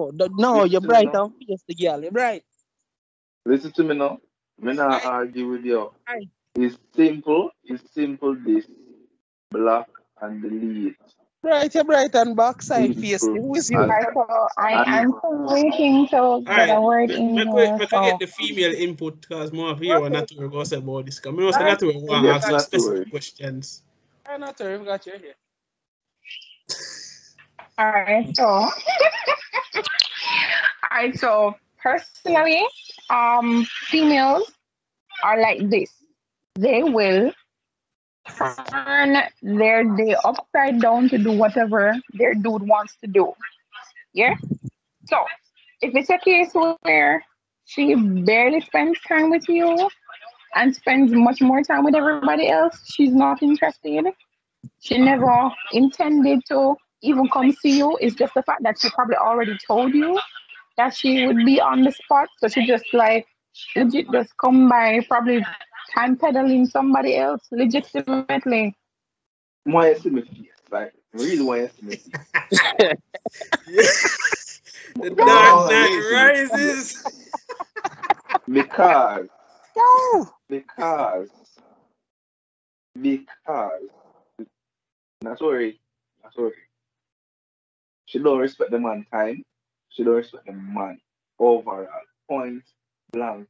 out. No, you're bright and face the girl. You're bright. Listen to me now. Me not argue with you. Right. It's simple. It's simple. This block and delete. Bright, you're bright and backside face. Simple. Who is you? And, Right, so and I'm still waiting to get a Alright, word in here. make I get the female input because more of here what not to go say about this. Because I know say Alright. not to want to yes, ask some not to specific worry. questions. I'm not sure we got you here. All right, so all right, so personally, females are like this. They will turn their day upside down to do whatever their dude wants to do. Yeah. So if it's a case where she barely spends time with you and spends much more time with everybody else, she's not interested. She never intended to even come see you. It's just the fact that she probably already told you that she would be on the spot. So she just like legit just come by, probably time peddling somebody else legitimately. why you see me face? Like, really, why you see me face? The No, dark why knight you see me face? rises. Because, No. because, because, not sorry, not sorry. She don't respect the man time. She don't respect the man overall. Point blank.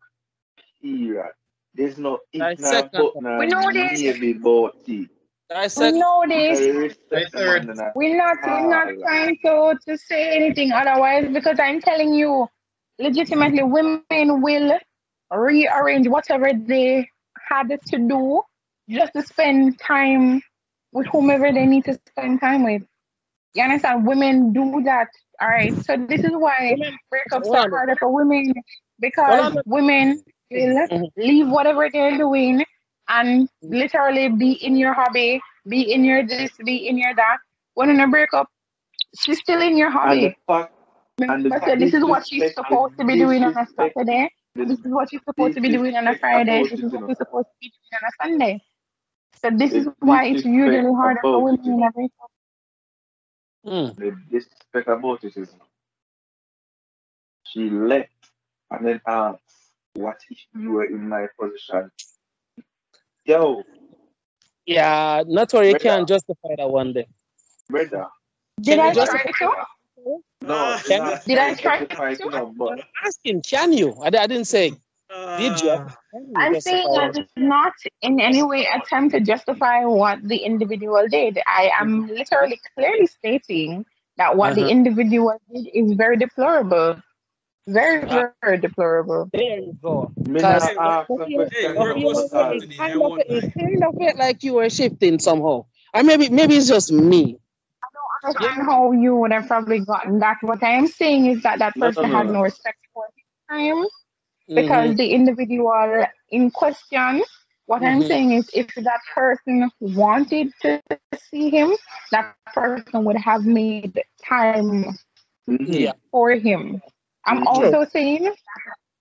Period. There's no if I not second. but no We know this. maybe about it. I We second. know She this. respect the third. man and We're not trying to say anything otherwise because I'm telling you, legitimately, women will rearrange whatever they had to do just to spend time with whomever they need to spend time with. You understand? Women do that. All right. So this is why Women, breakups hold are on. harder for women Hold because on. women will Mhm. leave whatever they're doing and literally be in your hobby, be in your this, be in your that. When in a breakup, she's still in your and the hobby. fact and the Remember, I said this is what she's disrespect, supposed to be doing on a Saturday. the This is what she's supposed to be doing on a disrespect Friday. about This it, is you what know. she's supposed to be doing on a Sunday. So this is The why it's disrespect usually harder for about it, women you in know. a breakup. Mm. The disrespect about it is she left and then asked, what if you were in my position? Yo, Yeah, not where you brother, can't justify that one day. brother. Did Can you I I, justify try to? no, Ah, you're Can you? not Did trying I to try justify it, to? you know, but I'm asking, can you? I didn't say, did you? ah. Can you I'm saying justify I that? did not in any way attempt to justify what the individual did. I am literally clearly stating that what the Uh-huh. individual did is very deplorable. Very, Uh, very deplorable. there you go. me Because not Hey, ask a hey, question, you we're know, about to talk because today. I won't it lie. kind of felt like you were shifting somehow. Or maybe it's just me. I Yeah. understand how you would have probably gotten that. What I am saying is that that no, no, person no, had no. no respect for his time Mm-hmm. because the individual in question, what I'm Mm-hmm. saying is if that person wanted to see him, that person would have made time Mm-hmm, Yeah. for him. I'm also mm-hmm. True. saying,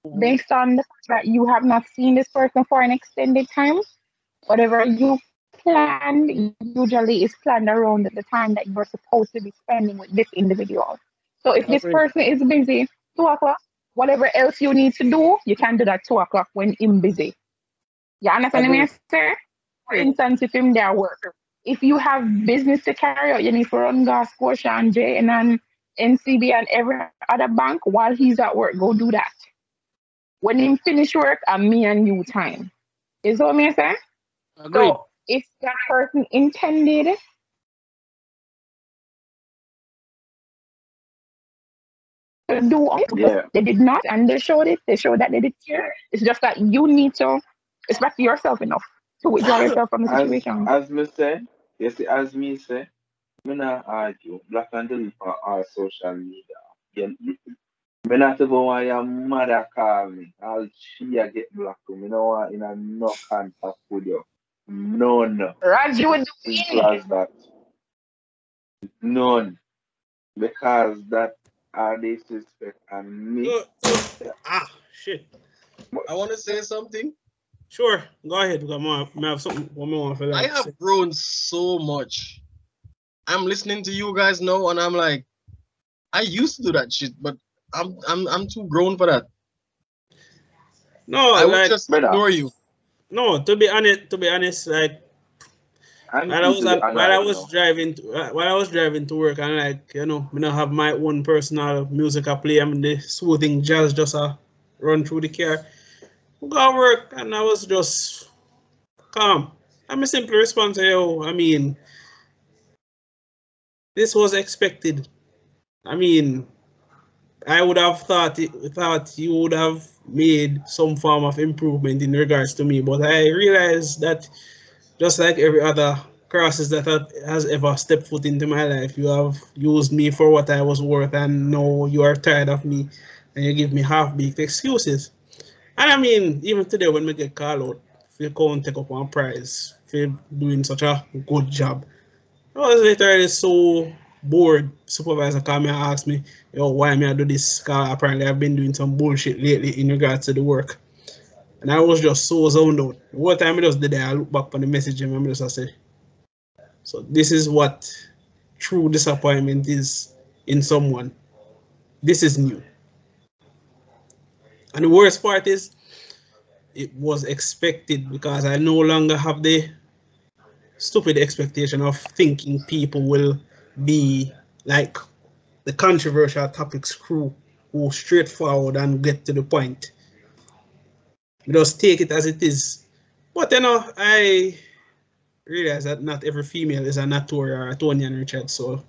Mm-hmm. based on the fact that you have not seen this person for an extended time, whatever you planned usually is planned around the time that you're supposed to be spending with this individual. So if this Agree. person is busy 2 o'clock, whatever else you need to do, you can do that 2 o'clock when him busy. You understand me, Agree. sir? For instance, if him there work, if you have business to carry out, you need to run gas, Scotia and J and NCB and every other bank while he's at work. Go do that. When him finish work, and me and you time. Is what me say? Agreed. So if that person intended to do it, Yeah. they did not, and they showed it. They showed that they did care. It's just that you need to respect yourself enough to withdraw yourself from the situation. As me say, you see, as me say, me not argue. Black and delete for all social media. You, me not even want your mother call me. I'll she a get blocked. Me no want in a no contact with you. None. Raj, you would do Simple any. as that. None. Because that are disrespect and me. Shit. I want to say something. Sure, go ahead. Because I have something one more for I like have say. grown so much. I'm listening to you guys now, and I'm like, I used to do that shit, but I'm too grown for that. No, I would like just Brother, ignore you. no. To be honest, like I'm while I was easily while I annoyed, you was know. driving to work, and like me not have my own personal music I play. I'm the soothing jazz just run through the car. Go to work, and I was just calm. I'm a simple response. Yo, I mean, this was expected. I mean, I would have thought you would have made some form of improvement in regards to me, but I realized that just like every other crosses that has ever stepped foot into my life, you have used me for what I was worth, and now you are tired of me, and you give me half-baked excuses. And I mean, even today when we get called out, if you can't take up one prize for doing such a good job, I was literally so bored. Supervisor come and ask me, yo, why me I do this? Cause apparently I've been doing some bullshit lately in regards to the work. And I was just so zoned out. The whole time I just did that, I look back on the message and I just say, so this is what true disappointment is in someone. This is new. And the worst part is it was expected because I no longer have the stupid expectation of thinking people will be like the controversial topics crew who straightforward and get to the point. We just take it as it is. But I realize that not every female is a Natori or a Tony and Richard. So,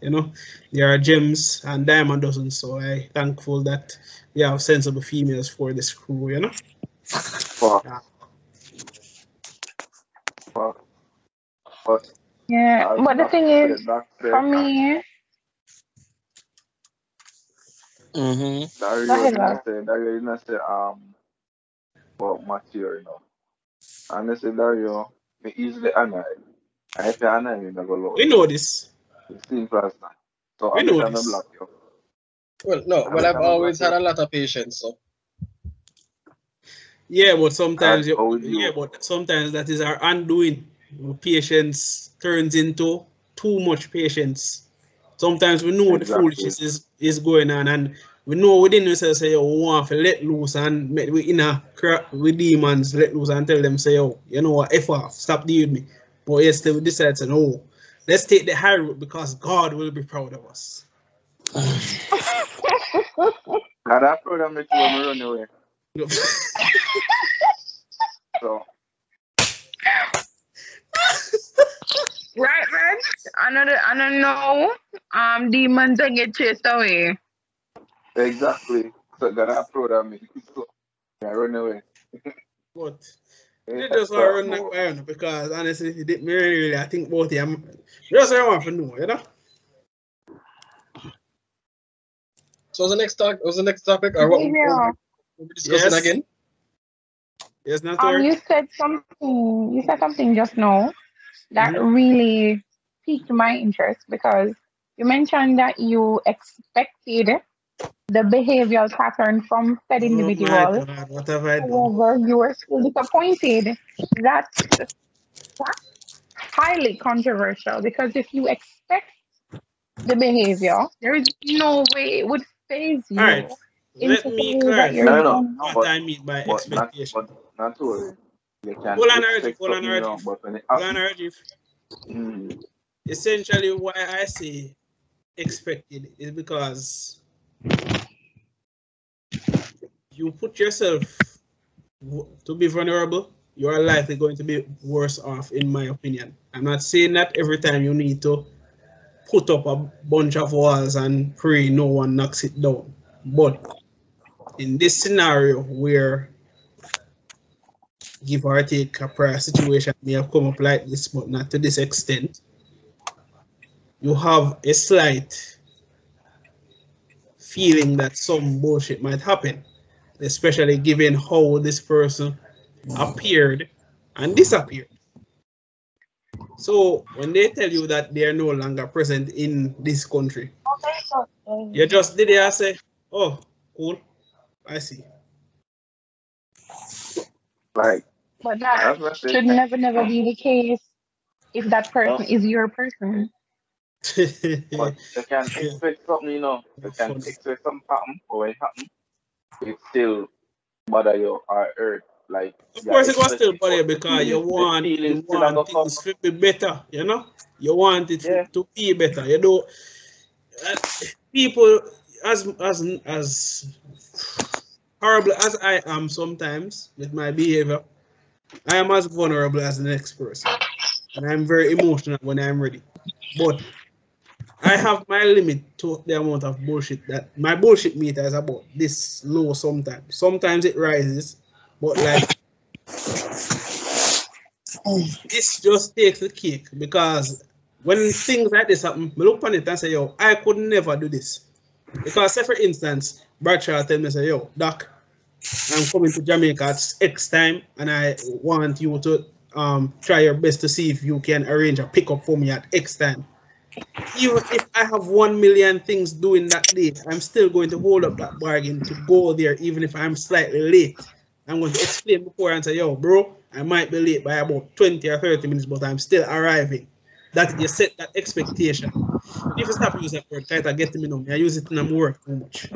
there are gems and diamond dozens. So I thankful that we have sensible females for this crew. Fuck, Yeah. fuck. But Yeah, as but the Black thing is, said, Black for said, me, Mm-hmm. go ahead, love. Dario did not say, about material, you know. And they say, Dario, me easily annoyed. And if you annoy me, I go We load you. know this. It's simple as that. So We I know better me this. block you. Well, no, I but I've better me block always had you. a lot of patience, so Yeah, but And sometimes so with you. that is our undoing. Patience turns into too much patience. Sometimes we know the Exactly. foolishness is going on, and we know within ourselves say, "Yo, we want to let loose," and we in a crap with demons let loose and tell them say, "Yo, you know what? F off, stop dealing with me." But yes, still we decide to no. Let's take the high route because God will be proud of us. And that program make you when me run away. So Right, right. I don't know. Demons that get chased away. exactly. So that program me. So I run away. But Yeah, they just want to so run that around because honestly, it didn't really. I think both of them. Just want to know. so what's the next topic, or Gabriel, what we discussing Yes, again? yes, not work. you said something. You said something just now that Mm-hmm. really piqued my interest because you mentioned that you expected the behavioral pattern from said Oh my individual. God, what have I done? However, you were still disappointed. That's highly controversial because if you expect the behavior, there is no way it would phase All right, you in let such a me way that clarify you're no, no, done. no, what I mean by expectation. but not to worry. You can Hold on, Rajiv. expect Hold on, something Rajiv. wrong, but when it Hold on, happens, Rajiv. mm, Essentially, why I say expected is because you put yourself to be vulnerable, you are likely going to be worse off, in my opinion. I'm not saying that every time you need to put up a bunch of walls and pray no one knocks it down. But in this scenario where give or take a prior situation may have come up like this, but not to this extent, you have a slight feeling that some bullshit might happen, especially given how this person appeared and disappeared. So when they tell you that they are no longer present in this country, you just did it and say, oh, cool, I see. like But that that's what I say. should never be the case if that No, person is your person. But you can expect something, you know. You can expect something happen, but when it happens, it still bother you or hurt. Like Of yeah, course, it was still especially bother you the because feelings, the feelings you still a go want come. things to be better, you know. You want it Yeah. to be better. You know, people as horrible as I am sometimes with my behavior, I am as vulnerable as the next person, and I'm very emotional when I'm ready. But I have my limit to the amount of bullshit that my bullshit meter is about this low sometimes. Sometimes it rises, but like this just takes the cake because when things like this happen, I look on it and say, yo, I could never do this. Because say for instance, Bradshaw tell me, say, yo, Doc, I'm coming to Jamaica at X time and I want you to try your best to see if you can arrange a pickup for me at X time. Even if I have 1 million things doing that day, I'm still going to hold up that bargain to go there, even if I'm slightly late. I'm going to explain before and say, yo, bro, I might be late by about 20 or 30 minutes, but I'm still arriving. That you set that expectation. If you stop using that word, try to get me know. I use it in my work too much.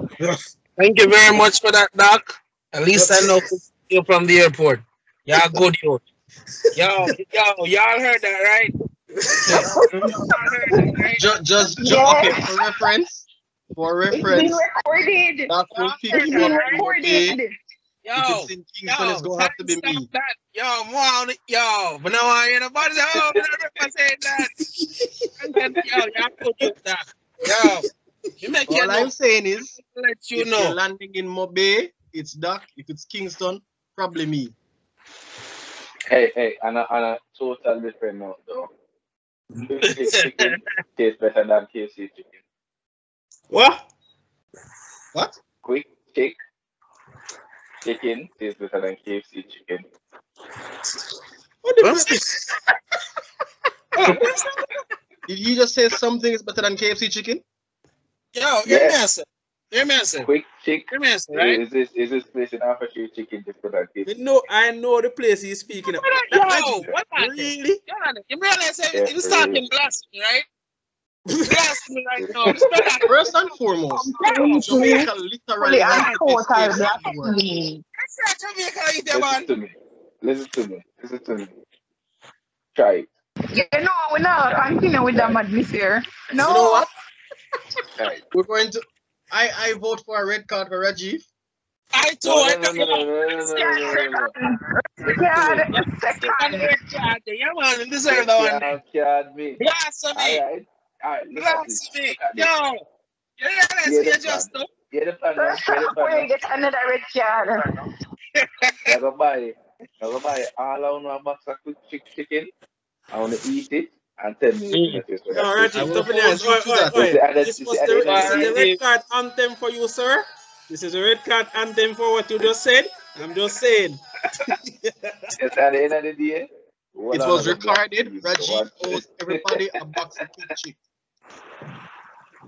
Thank you very much for that, Doc. At least I know you from the airport. Y'all good, yo. Y'all heard that, right? Just Yes. okay, for It's reference, being recorded. Doc will pick It's you being up in recorded. Mobay. If it's in Kingston, it's gonna have to be me. That. But now I hear nobody say, oh, I'm not saying that. Y'all could use that. You make All I'm saying is, let you if know. you're landing in Mobay, it's Doc. If it's Kingston, probably me. Hey, and a total different note though. Quick chicken tastes better than KFC chicken. What? Quick chicken tastes better than KFC chicken. What the Did you just say something is better than KFC chicken? Yo, Yes. Hear me answer. Quick chick. Hear me answer, right? Is this place in Africa chicken tastes better than KFC? I know the place he's speaking of. Yo, what about Really? You realize Yeah, he was talking blasphemy, right? Blasphemy right now. First and foremost, Jamaica literally has the best KFC in the world. Listen to me. Try it. You know, we're not continue with that madness here. No. You know what? Try it. We're going to. I vote for a red card for Rajiv. I too. No. Yeah, man, deserve that one. Card me. Blasphemy. All right. Blasphemy. Yo. You realize you just know? Get the plan. Get another red card. I go buy all I want a box of quick chicken. I want to eat it and tell me if it's All right, I will hold you to that. This was the red card anthem for you, sir. This is a red card anthem for what you just said. I'm just saying. It's at the end of the day. It was recorded. Rajiv owes everybody a box of quick chicken.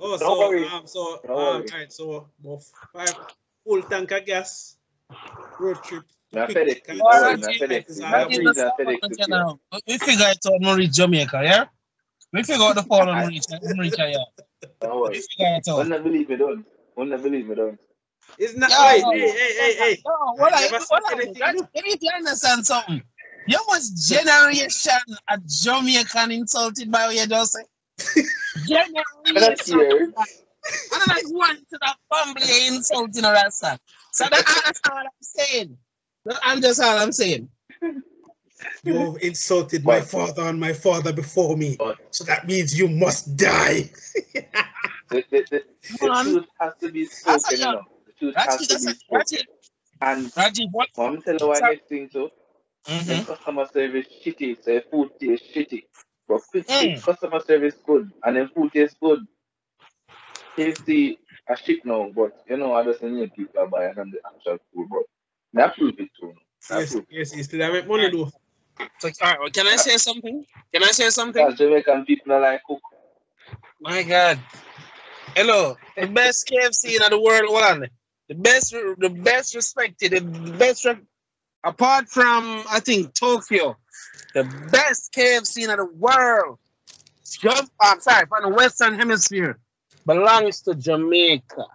All right, so about 5 full tank of gas. Road trip. I fed it. We figure it out when we reach Jamaica, yeah? We figure out the fall when we reach here. Don't worry. We figure it out. Wouldn't believe me, don't. It's not right. Hey. You need to understand something. You must generation a Jamaican insulted by what you just say. Generation. And then I went to that family insulting or that. So that's all I'm saying. That's all I'm saying. You insulted my father and my father before me. So that means you must die. The truth has to be spoken, you know. The truth has to be spoken. And I'm telling you one next thing too. The customer service shitty, so food tastes shitty. But customer service good and then food tastes good. Tasty a shit now, but you know I just need people buy and the actual food, but that prove it too. Yes, you still make money though. So, all right, can I say something? Because Jamaican people are like cook. My God. Hello, the best KFC in the world, hold on. The best respected, apart from I think Tokyo, the best KFC in the world I'm sorry, from the Western Hemisphere belongs to Jamaica.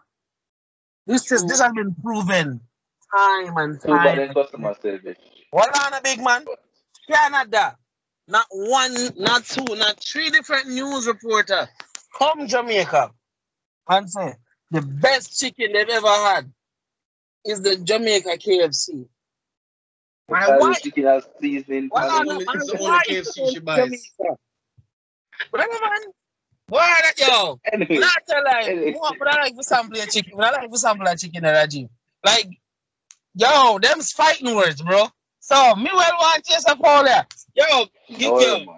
This has been proven time and time. Customer service. Hold on, a big man. Canada, not one, not two, not three different news reporters come Jamaica and say the best chicken they've ever had is the Jamaica KFC. My wife, chicken has seasoning. It's the only KFC she buys. Whatever, man. Why that, yo? Anyway. Not a lie. But I like to sample a chicken. I like to sample a chicken at a gym. Like, yo, them's fighting words, bro. So, me well want chase a Paul there. Yo, yo.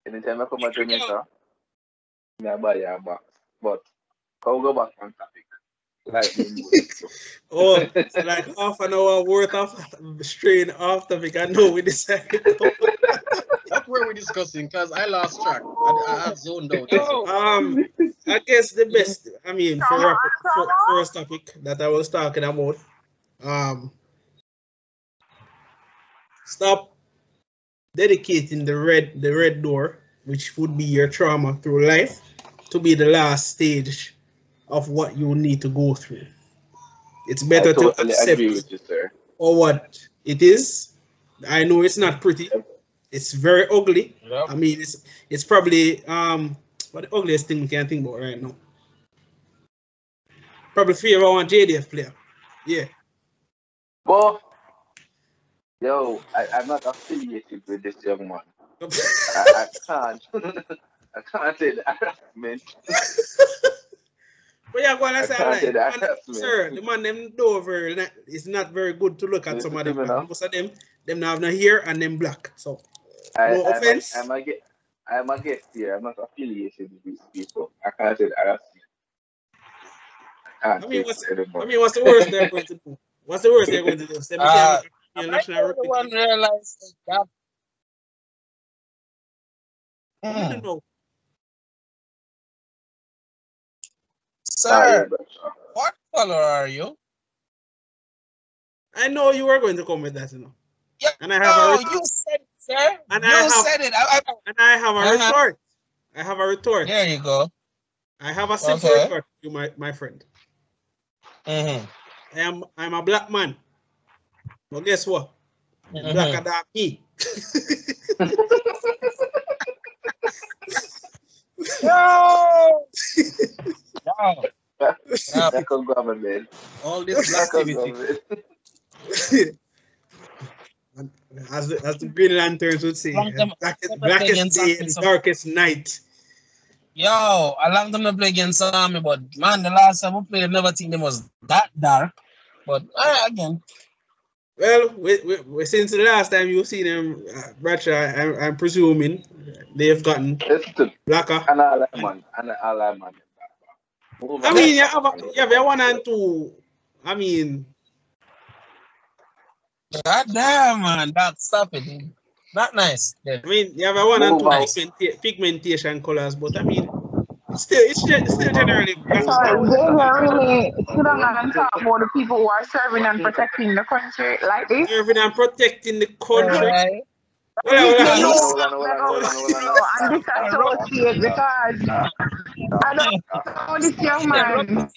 Anytime I come to Jamaica, I buy you a box. But, I'll go back on topic. Like, oh, it's like half an hour worth of strain off topic. I know we decided. What were we discussing? Because I lost track. I have zoned out. I guess the best, I mean, for first topic that I was talking about, stop dedicating the red door, which would be your trauma through life, to be the last stage of what you need to go through. It's better to accept or what it is. I know it's not pretty. It's very ugly. Yep. I mean, it's probably what the ugliest thing we can think about right now. Probably favor one JDF player. Yeah. Well, yo, I'm not affiliated with this young man. I can't. I can't say the harassment. But yeah, go on and say, sir, the man them Dover is not very good to look at. Some of them. Most of them have no hair and them black. So no offense. I'm a guest here. I'm not affiliated with these people. I can't say the harassment. I mean, what's the worst they're going to do? What's the worst they're going to do? National the one realized that. I don't know. Sir, what color are you? I know you were going to come with that, you know. Yeah, and I have you said it, sir. And you said it. And I have a retort. I have a retort. There you go. I have a simple retort to you, my friend. Mm-hmm. I'm a black man. But guess what? Blacker than me. No. Government. All this activity. As the Green Lanterns would say, blackest day and darkest night. Yo, I long time to play against Army, but man, the last time we played, I never think them was that dark. But again. Well, since the last time you see them, Bradshaw, I'm presuming they've gotten blacker. And all that man. I mean, you have 1 and 2. I mean, God damn, man, that stuff it. Not nice. I mean, you have 1 and 2 pigmentation colors, but I mean, it's still generally. So they really sit down and talk about the people who are serving and protecting the country like this. Serving and protecting the country. Right. And disassociate because I don't know this young man.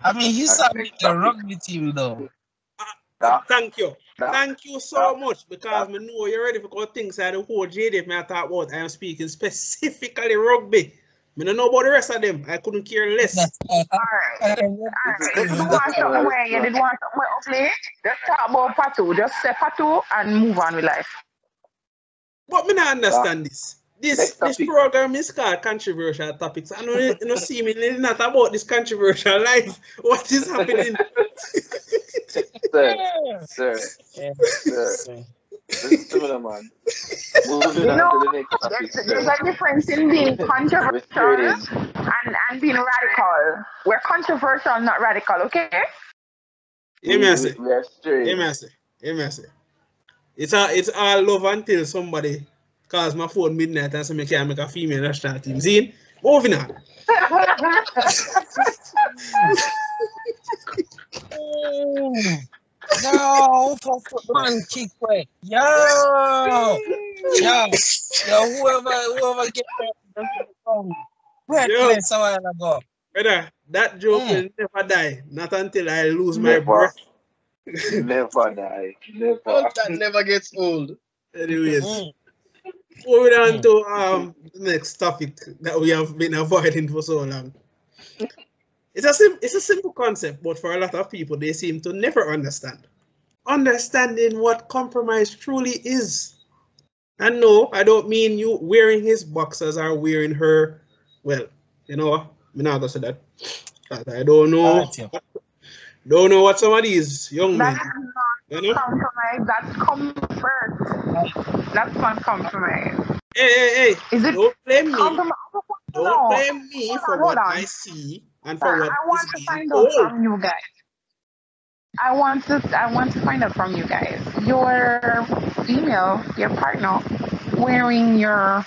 I mean, he's serving the rugby team though. Thank you. Thank you so much because I know you're ready for good things. I the whole JDF I talk about. I am speaking specifically rugby. I don't know about the rest of them. I couldn't care less. Alright. If you want something where you did want something where play, just talk about Patu. Just say Patu and move on with life. But me not understand this. This program is called Controversial Topics. I know you know see me it's not about this controversial life. What is happening? Sir. Similar man. You know, there's a difference in being controversial and being radical. We're controversial, not radical, okay? It's all love until somebody calls my phone midnight and say I can't make a female national team. See? Moving on. No, for man, kick way. Yo. Whoever get that breathless a while ago. Brother, that joke will never die. Not until I lose my breath. Never die. Never. That never gets old. Anyways, moving on to the next topic that we have been avoiding for so long. It's a simple concept, but for a lot of people, they seem to never understand. Understanding what compromise truly is. And no, I don't mean you wearing his boxers or wearing her. Well, you know, I'm not gonna say that. I don't know. Don't know what some of these young men. That's not compromise. That's comfort. That's not compromise. Hey! Is it don't blame me. compromise? Don't blame me for what I see and for what I want is to being find told. out from you guys. I want to find out from you guys. Your female, your partner, wearing your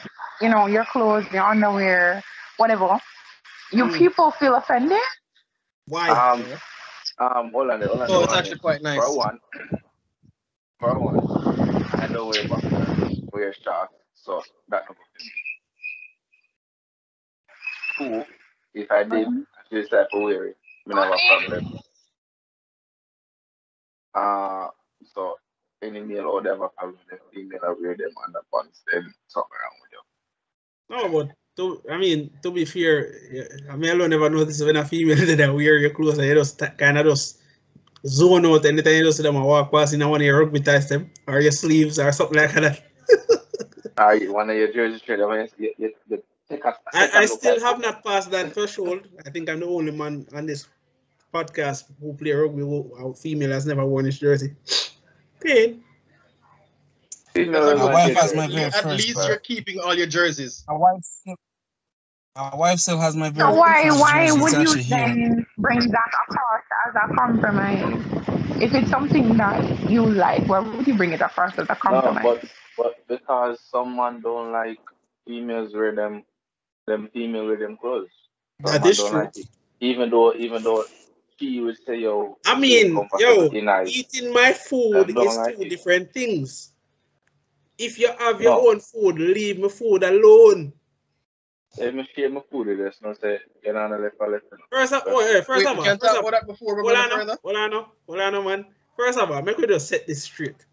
clothes, your underwear, whatever. You people feel offended? Why? Hold on. Oh, it's actually quite nice. For one, I don't wear boxers, wear shorts, so that no problem. Two, if I did, I should say for wear it. I don't have a problem. So any male or whatever problem, the female I wear them underpants, then something wrong with you. No, but to be fair, I will never notice when a female that wear your clothes and you just kind of just zone out anytime you just see them walk past in one of your rugby ties them or your sleeves or something like that. One of your jerseys straight away, you take a I still have not passed that threshold. I think I'm the only man on this podcast who play rugby who female has never worn his jersey. Pain. My wife has my very At least you're keeping all your jerseys. My wife still has my very So why first would you jersey. then bring that across as a compromise? If it's something that you like, why would you bring it across as a compromise? No, but because someone don't like females wear them female wear them clothes. That is true. Like it. Even though she would say, yo, eating my food is two different things. If you have your own food, leave my food alone. Let me share my food with us. No say, get on the left. First of all, man. First of all, make we just set this straight.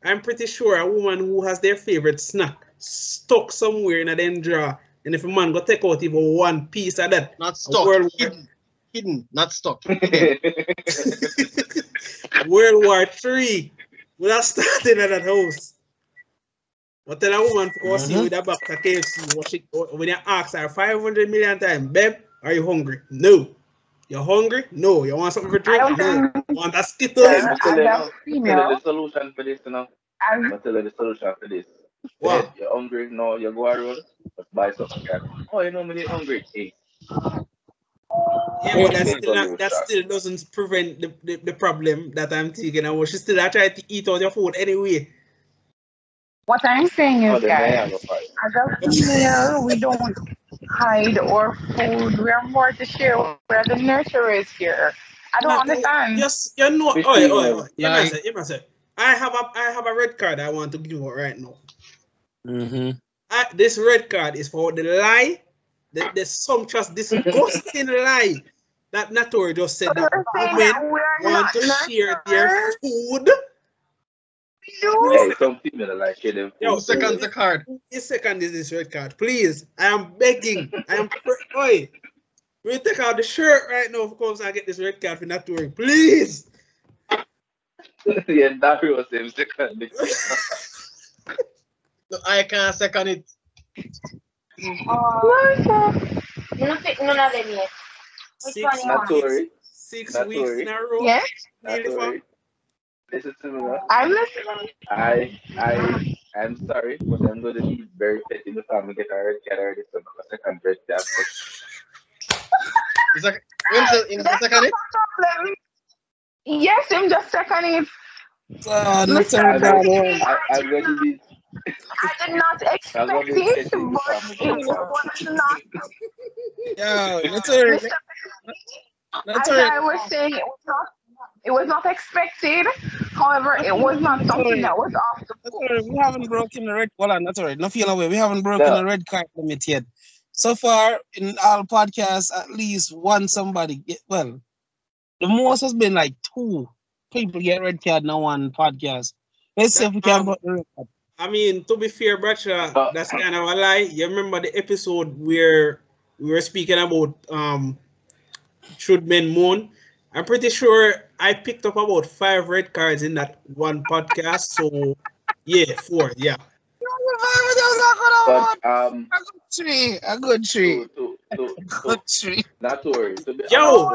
I'm pretty sure a woman who has their favorite snack stuck somewhere in a them drawer, and if a man go take out even one piece of that, not stuck, hidden, not stuck. World War III would have started at that house. But tell a woman to go see with a box of KFC, when you ask her 500 million times, babe, are you hungry? No. You're hungry? No. You want something for drink? No. You want a Skittles? I'm tell you the solution for this, you know. I'm tell you the solution for this. What? You're hungry? No. You go around, let's buy something. Oh, you know me, hungry. Hey. Yeah, but that still doesn't prevent the problem that I'm taking. And she still try to eat all your food anyway. What I'm saying is, guys, as a female, we don't hide our food. We are more to share. We're the nurturers here. I don't understand. Yes, you know. You must say. I have a red card I want to give out right now. This red card is for the lie, the sumptuous, disgusting lie that Natori just said that women want to share their food. Hey, some people like share them food. Who seconds the card? His second is this red card. Please, I am begging. Oi, we'll take out the shirt right now because I get this red card for Natori. Please. Yeah, Dario was him second. No, I can't second it. Natori. 6 weeks in a row. Yes. Listen to me. I'm listening. I'm sorry, but I'm going to be very petty because I'm going to get a red card already. So my second red card. Is that second it? Yes, I'm just second it. I'm going to be. I did not expect it, but it was not. Yo, As I was saying, it was not. It was not expected. However, it was not something that was off the book. We haven't broken the red. Well, that's all right. No feel away. We haven't broken the red card limit yet. So far, in all podcasts, at least one somebody the most has been like 2 people get red card in one podcast. Let's see if we can break the record. I mean, to be fair, Bradshaw, that's kind of a lie. You remember the episode where we were speaking about should men moan? I'm pretty sure I picked up about 5 red cards in that one podcast. So, yeah, 4, yeah. But a good tree. Good tree. Not to worry. Yo,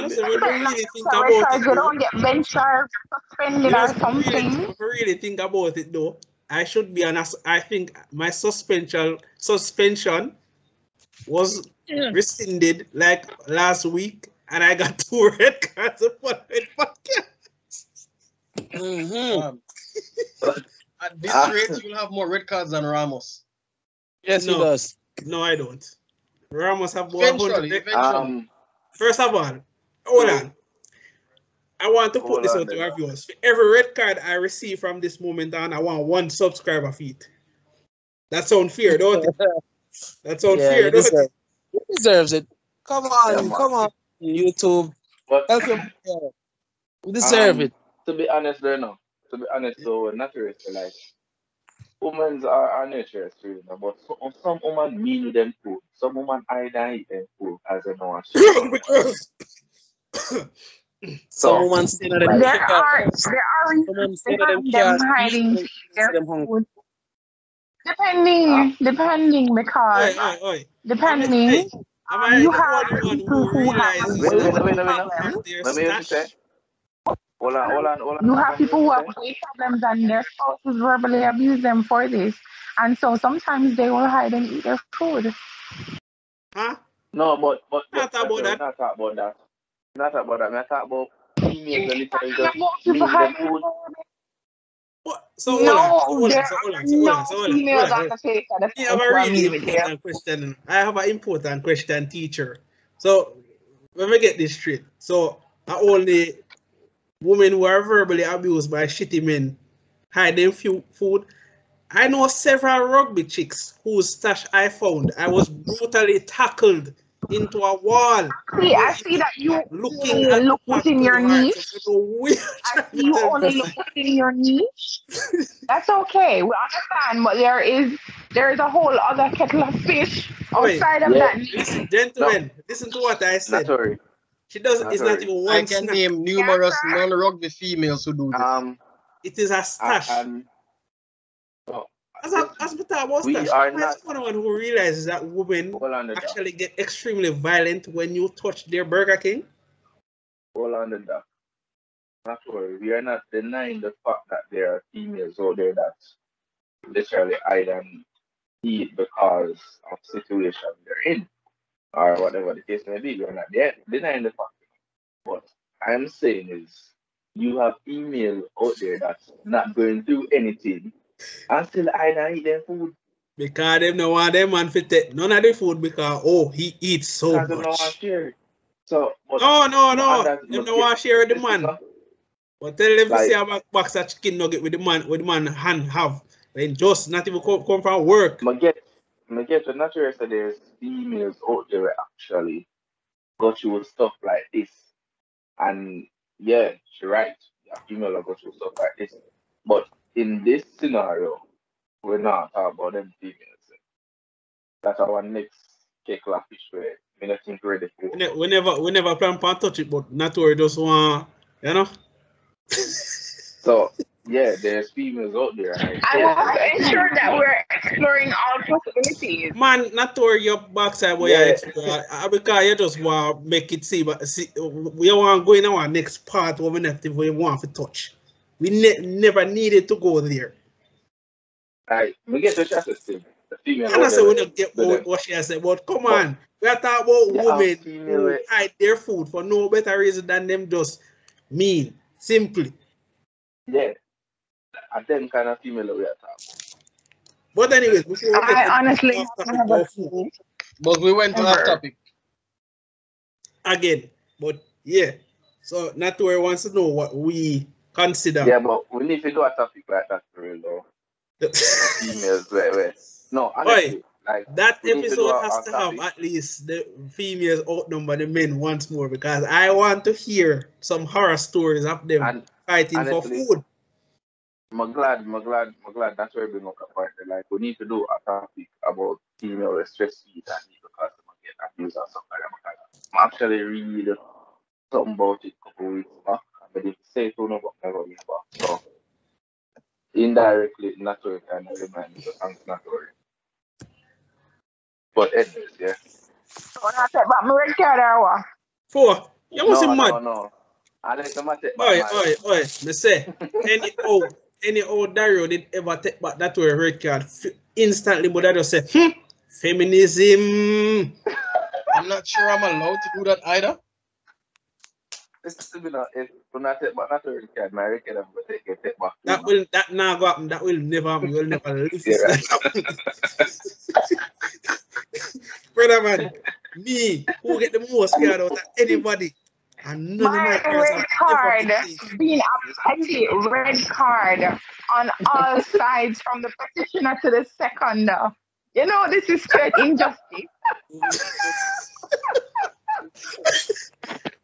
listen, when we really think about it, you don't get benched or suspended or something. If we really think about it, though, I should be honest. I think my suspension was rescinded like last week, and I got 2 red cards upon red podcast. At this rate, you'll have more red cards than Ramos. Yes, he does. No, I don't. Ramos have more. Eventually. First of all, hold on. I want to put this out to our viewers. For every red card I receive from this moment on, I want 1 subscriber feed. That sounds fair, don't it? That sounds fair, don't it? He deserves it. Come on, YouTube. Help him. We deserve it. To be honest, though, not really like women are nature too, but some women mean with them food. Some women hide and eat them food as they know. Some women say that there are reasons behind them hiding their food. Depending because depending. You have people who have You have people who have weight problems and their spouses verbally abuse them for this. And so sometimes they will hide and eat their food. Huh? No, but not about that. Not about that. Not about that. Not about females and food. So females on the face of the I have an important question, teacher. So let me get this straight. So not only women who are verbally abused by shitty men hide them food. I know several rugby chicks whose stash I found. I was brutally tackled into a wall. I see that you look within your niche. I see you only look within your niche. That's okay. We understand, but there is a whole other kettle of fish outside of that niche. Gentlemen, listen to what I said. She does. It's not even one. I can name numerous non-rugby females who do this. It is a stash. As we talk about stash, I'm one who realizes that women actually get extremely violent when you touch their Burger King. Hold on to that. Not worry. We are not denying the fact that there are females out there that literally hide and eat because of situation they're in, or whatever the case may be. We are not denying the fact. What I'm saying is, you have females out there that's not going through anything and still hide and eat their food. Because them no want them man fit take none of the food because he eats so much. Don't want to share. So no. Them don't want to share with the man. But tell them to say a box of chicken nugget with the man hand have. When just not even come from work. I get the natural so there's females out there actually go through stuff like this. And yeah, she's right. A female will go through stuff like this. But in this scenario, we're not talking about them females. That's our next cake of fish where we not think ready for. We never plan to touch it, but not worry, just want, you know. So yeah, there's females out there. I want to ensure that we're exploring all possibilities. Man, not to worry your backside, but because you just want to make it see, but we want to go in our next part where we want to touch. We never needed to go there. We get the chances to the female. And I say we don't get what she has said, but come on. We are talking about women who hide their food for no better reason than them just mean. Simply. Yeah. And them kind of female we are talking. But anyways, before we I honestly never seen. But we went to that topic. Again. But yeah. So Nature wants to know what we consider. Yeah, but we need to do a topic like that for real though. Females, where. No, honestly, like that we need to do episode has to have at least the females outnumber the men once more because I want to hear some horror stories of them fighting honestly, for food. I'm glad that's where we bring up the point. Like we need to do a topic about female stress feed and because they get abused or something like that. I'm actually read something about it a couple weeks back. But if you say it, you know what never been back. So indirectly, Nature kind of remind me to thank Nature. But anyways, yeah. When I said about my red card or what? Four. You must be mad. No. I let them take back Oi. Me say, any old Dario did ever take back that to a red card instantly, but I just say, feminism. I'm not sure I'm allowed to do that either. It's similar. If do not take back Nature red card, my red card I'm gonna take back. That never happen. That will never happen. You will never live this Brother man, me who get the most card out of anybody. And none my of my red card being a petty red card on all sides from the petitioner to the seconder. You know, this is straight injustice.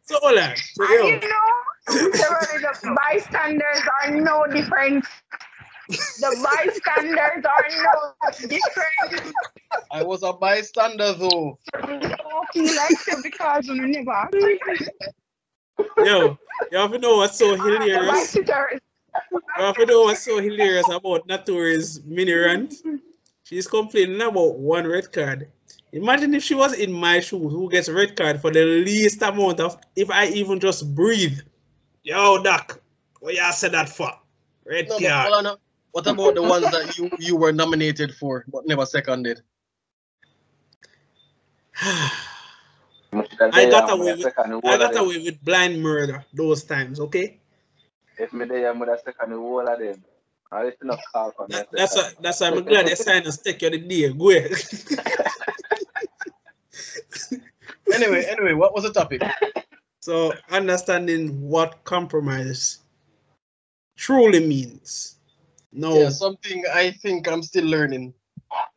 So hold on. So, and you know, the bystanders are no different. The bystanders are no different. I was a bystander though. Don't feel like it because we never. Yo, you have to know what's so hilarious. You have to know what's so hilarious about Nature's mini rant. She's complaining about one red card. Imagine if she was in my shoes, who gets a red card for the least amount of, if I even just breathe. Yo, Doc, what you said that for? Red card. What about the ones that you were nominated for but never seconded? I got away with blind murder those times, okay? If me there, I'm gonna second the whole of them. I listen up call for me. That's why I'm glad they signed us take you the day. Go ahead. Anyway, what was the topic? So understanding what compromise truly means. No, yeah, something I think I'm still learning.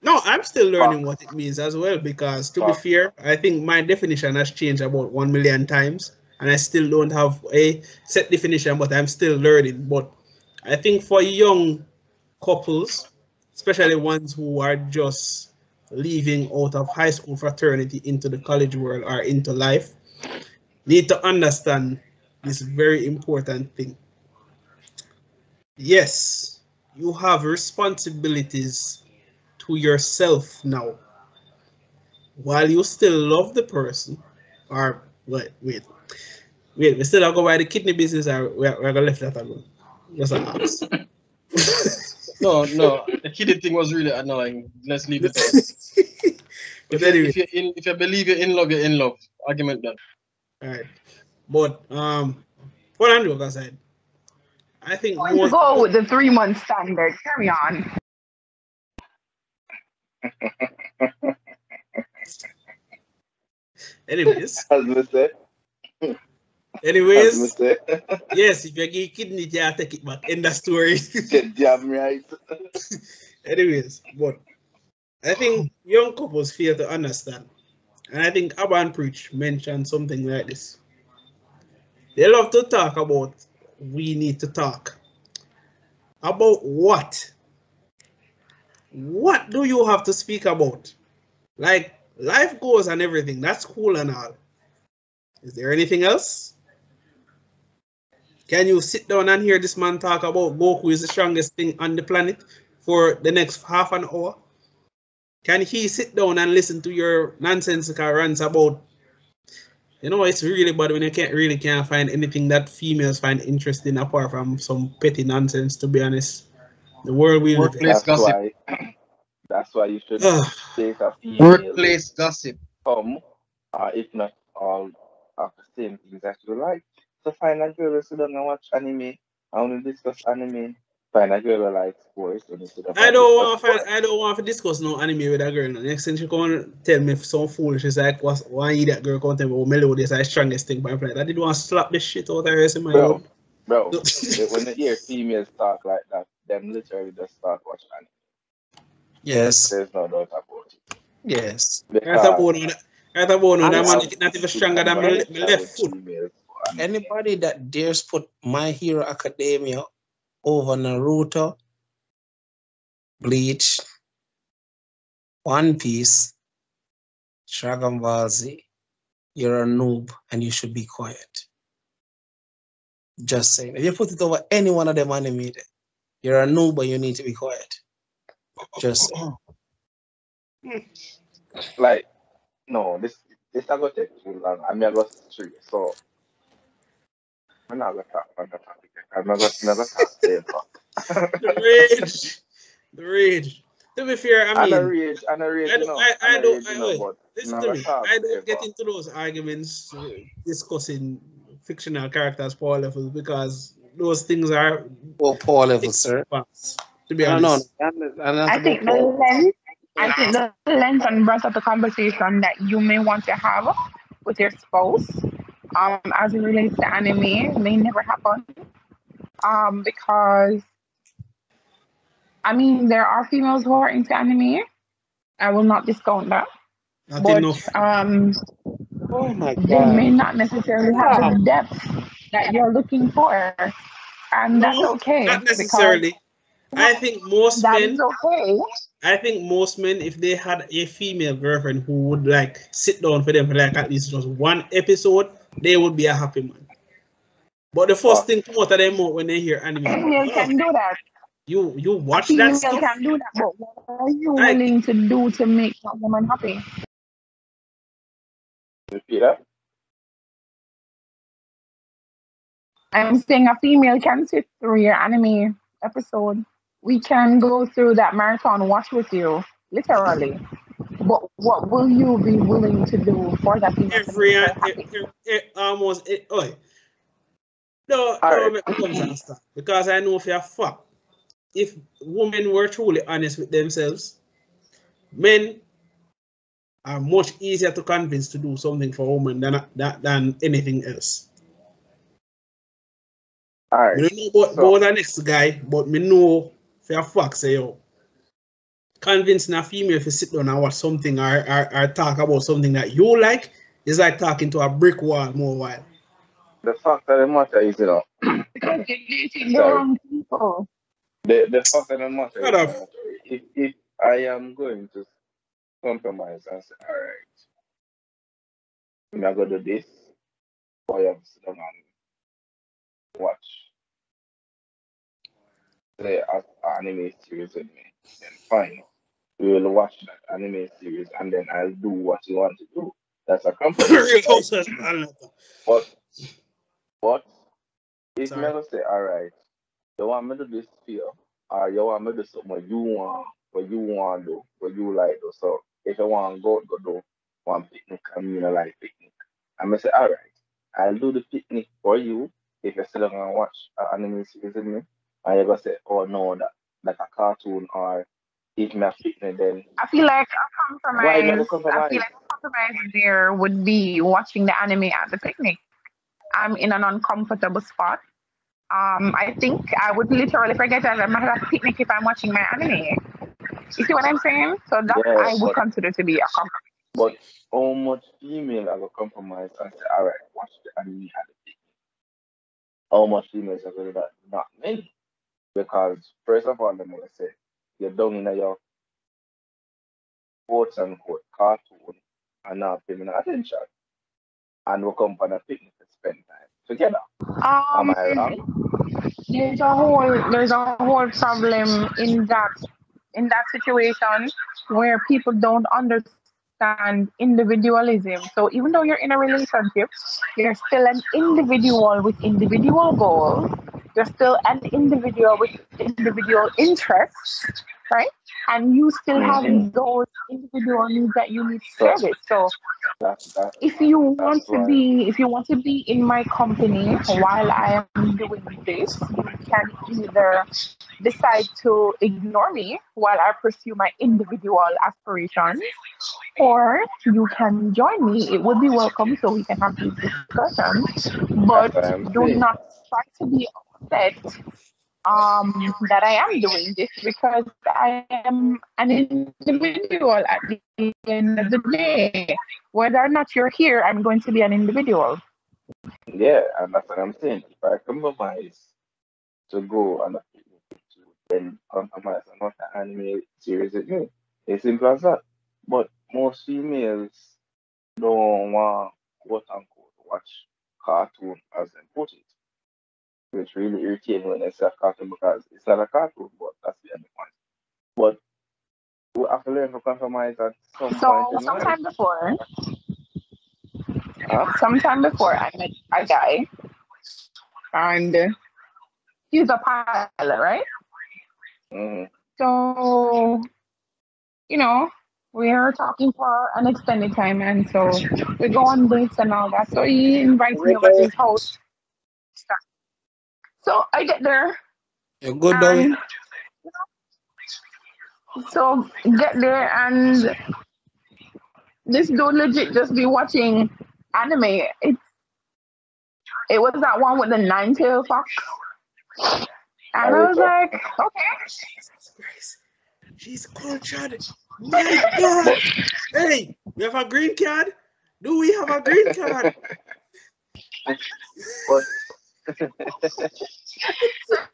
No, I'm still learning what it means as well because, to be fair, I think my definition has changed about 1 million times and I still don't have a set definition, but I'm still learning. But I think for young couples, especially ones who are just leaving out of high school fraternity into the college world or into life, need to understand this very important thing. Yes, you have responsibilities to yourself now. While you still love the person, or wait, we still are going by the kidney business, or we're gonna left that alone. Just an ask. No, the kidney thing was really annoying. Let's leave it there. If you believe you're in love, you're in love. Argument done. All right, but what I'm doing aside, I think I'm going to go with the 3-month standard. Carry on. Anyways, yes, if you get kidney, you take it back. End the story. Damn right. Anyways, but I think young couples fail to understand, and I think Abban Preach mentioned something like this. They love to talk about we need to talk. About what? What do you have to speak about? Like, life goes and everything. That's cool and all. Is there anything else? Can you sit down and hear this man talk about Goku is the strongest thing on the planet for the next half an hour? Can he sit down and listen to your nonsensical rants about, you know, it's really bad when you can't find anything that females find interesting apart from some petty nonsense, to be honest. The world we live in. Workplace gossip. That's why you should take a female. Workplace gossip. If not all of the same things that you like. So find a girl who sit down and watch anime. I want to discuss anime. Find a girl who likes sports and instead of I don't want to discuss no anime with a girl. No. Next thing she come and tell me some fool. She's like, why you that girl come tell me about Melody is the strongest thing by planet. I didn't want to slap this shit out of her in my bro. Bro, when they hear females talk like that, them literally just start watching anime. Yes. There's no doubt about it. Yes. Because I thought that man not even stronger than my left foot. Anybody that dares put My Hero Academia over Naruto, Bleach, One Piece, Dragon Ball Z, you're a noob and you should be quiet. Just saying. If you put it over any one of them animated, you're a noob but you need to be quiet. Just saying. Like, no, this is going to take too long. I'm going to go straight. So, I'm not going to talk on the topic. I'm not going to talk there. The rage. To be fair, I mean, listen to me. I don't get into those arguments discussing fictional characters power levels because those things are power levels, sir. To be honest, I think the length and breadth of the conversation that you may want to have with your spouse, as it relates to anime, may never happen. Because I mean, there are females who are into anime. I will not discount that. Not but enough. Oh my God. They may not necessarily have the depth that you're looking for, and that's okay. Not necessarily. I think most men. Is okay. I think most men, if they had a female girlfriend who would like sit down for them for like at least just one episode, they would be a happy man. But the first thing come out of their mouth when they hear anime, female can do that. You watch that stuff. Female can do that, but what are you willing to do to make that woman happy? Repeat that. I'm saying a female can sit through your anime episode. We can go through that marathon watch with you, literally. But what will you be willing to do for that female? Because I know for a fact, if women were truly honest with themselves, men are much easier to convince to do something for a woman than anything else. All right. I don't know about the next guy, but me know for a fact, say, yo, convincing a female to sit down and watch something or talk about something that you like is like talking to a brick wall more while. The fact of the matter is, you know, because you're dating the wrong people. The fact of the matter is, if I am going to compromise and say, all right, I'm going to do this, or you have to sit down and watch the anime series with me, then fine. We will watch that anime series and then I'll do what you want to do. That's a compromise. But if you never say, all right, you want me to do this for you, or you want me to do something what you want to do, what you like to do. So if you want to go do one picnic and you don't like picnic, I'm going to say, all right, I'll do the picnic for you if you're still going to watch an anime series with me. And you're going to say, oh no, that like a cartoon, or if me a picnic, then I feel like a compromise. I feel like a compromise there would be watching the anime at the picnic. I'm in an uncomfortable spot. I think I would literally forget that I'm at a picnic if I'm watching my anime. You see what I'm saying? So that I would consider to be a compromise. But how much female are going to compromise and say, all right, watch the anime at the picnic? How much females are going to do that? Not many. Because first of all, I'm going to say, you're down in your quote unquote cartoon and not paying attention. And we'll come on a picnic to spend time together. Am I wrong? There's a whole problem in that situation where people don't understand individualism. So even though you're in a relationship, you're still an individual with individual goals. You're still an individual with individual interests, right? and you still have those individual needs that you need service. So if you want to be in my company while I am doing this, you can either decide to ignore me while I pursue my individual aspirations, or you can join me. It would be welcome so we can have these discussions. But do not try to be upset that I am doing this, because I am an individual at the end of the day. Whether or not you're here, I'm going to be an individual. Yeah, and that's what I'm saying. If I compromise to go and then compromise on not an anime series with me, it's simple as that. But most females don't want quote unquote watch cartoon as they put it. Which really irritates me when they say a cartoon because it's not a cartoon, but that's the end point. But we have to learn to compromise at some point in life. Sometime before I met a guy, and he's a pilot, right? Mm-hmm. So, we are talking for an extended time, and so we go on dates and all that. So he invites me over to his house. So I get there. You're good, Dario. So get there, and this dude legit just be watching anime. It was that one with the 9-tailed fox. And I was like, okay. Jesus Christ. She's cultured. My God. Hey, we have a green card? Do we have a green card?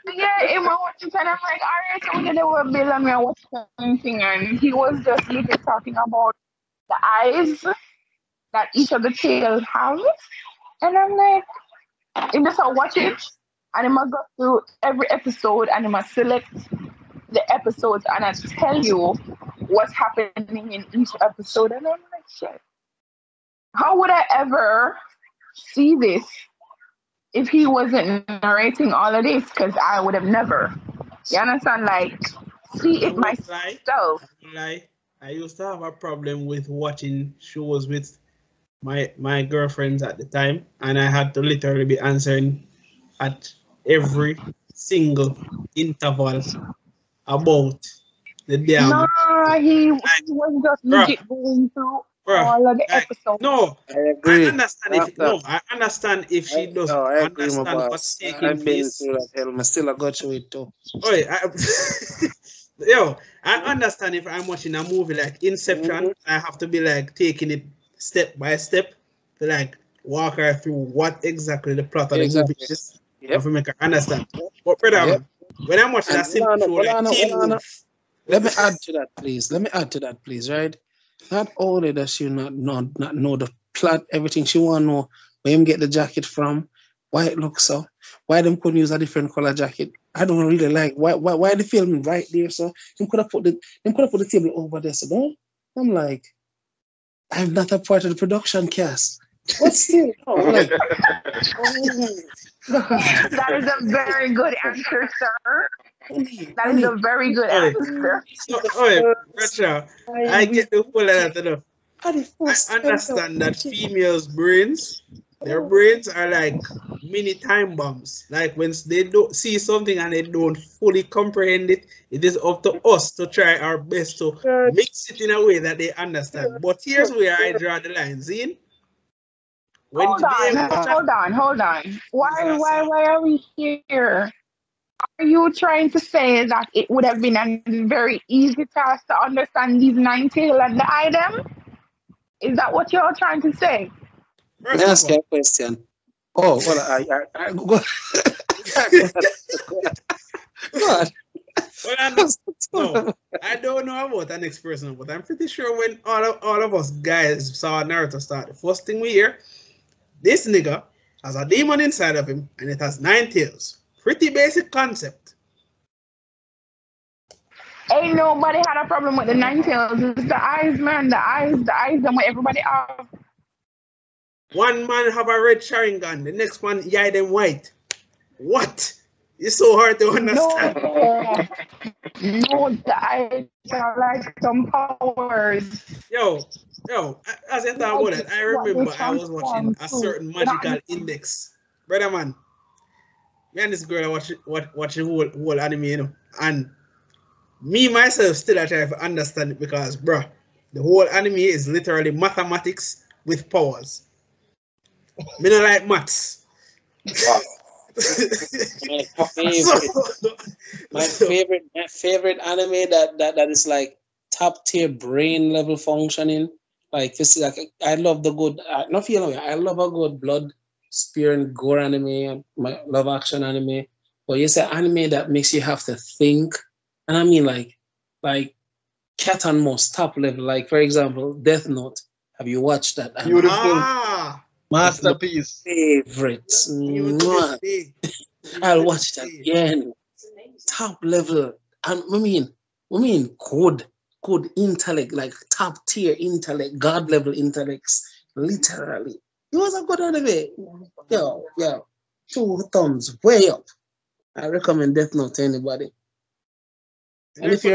Yeah, in my watching time, I'm like, all right, so they were building me a watch thing, and he was just literally talking about the eyes that each of the tails have. And I'm like, in just watch it, and I must go through every episode, and I must select the episodes, and I tell you what's happening in each episode. And I'm like, shit, how would I ever see this if he wasn't narrating all of this? Because I would have never. You understand? Like, see it myself. I used to have a problem with watching shows with my girlfriends at the time, and I had to literally be answering at every single interval about the damn. Nah, he was just legit going through all of the episodes. No, I agree. I understand if she does. No, I agree, understand my what's boss. taking I've been place. through that hell. I still got through it too. I understand if I'm watching a movie like Inception, I have to be like taking it step by step to like walk her through what exactly the plot of the movie is. To make her understand. But brother, when I'm watching a simple show like Teen Wolf. Let me add to that, please. Right? Not only does she not know the plot, everything she want to know where him get the jacket from, why it looks so, why them couldn't use a different color jacket. I don't really like why the filming right there. So them could have put the table over there. So no, I'm like, I'm not a part of the production cast. But still, like, that is a very good answer, sir. That is a very good answer. Racha, I get the whole of that. I understand that females' brains, their brains are like mini time bombs. Like when they don't see something and they don't fully comprehend it, it is up to us to try our best to mix it in a way that they understand. But here's where I draw the line, Zine. Hold on. Why are we here? Are you trying to say that it would have been a very easy task to understand these 9-tail and the item? Is that what you're trying to say? Let me ask you a question. Oh, well, I go. Go on. I don't know about the next person, but I'm pretty sure when all of us guys saw Naruto start, the first thing we hear, this nigga has a demon inside of him and it has 9 tails. Pretty basic concept. Ain't nobody had a problem with the 9 tails. It's the eyes, man. The eyes them what everybody have. One man have a red Sharingan, the next one them white. What? It's so hard to understand. No. No, the eyes are like some powers. Yo, as I thought about it, I What they remember I was watching transform a to. certain You know, magical index. Brother man, me and this girl watch the whole anime, you know. And me myself still I try to understand it because bruh, the whole anime is literally mathematics with powers. Me don't like maths. My favorite anime that is like top tier brain level functioning. Like this is like I love the good. Not feeling. I love a good blood, spear and gore anime. My love action anime. But you say anime that makes you have to think, and I mean like cat and mouse top level. Like for example, Death Note. Have you watched that? Beautiful. Masterpiece. Favorite. I'll watch that again. Top level. And I mean good intellect, like top tier intellect, god level intellects. Literally. It was a good anime. Yo. 2 thumbs way up. I recommend Death Note to anybody. And if you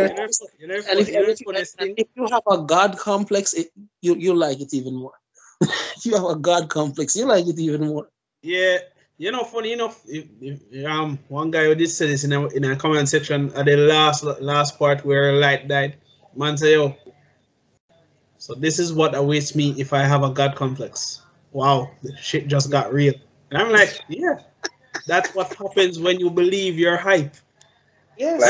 have a god complex, you like it even more. If you have a god complex, you like it even more. Yeah, you know, funny enough, one guy who did say this in a comment section at the last part where Light died. Man say, yo, so this is what awaits me if I have a god complex. Wow, the shit just got real. And I'm like, yeah, that's what happens when you believe you're hype. Yes.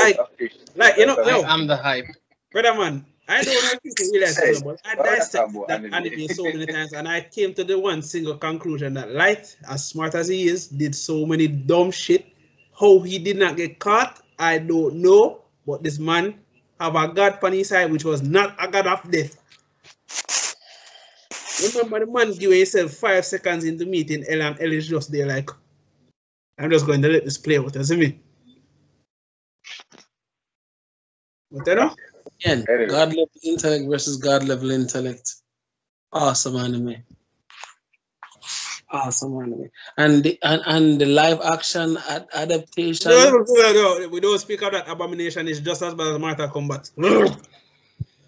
Like you know, yo, I'm the hype. brother man, I don't know if you realize it, but I dissected that anime so many times and I came to the one single conclusion that Light, as smart as he is, did so many dumb shit. How he did not get caught, I don't know. But this man have a god on his side, which was not a god of death. Remember the man giving himself 5 seconds into meeting L and L is just there like, I'm just going to let this play out, you see me? But you know? Again, god level intellect versus god level intellect. Awesome anime. And the live action adaptation. No, we don't speak of that. Abomination is just as bad as Mortal Kombat.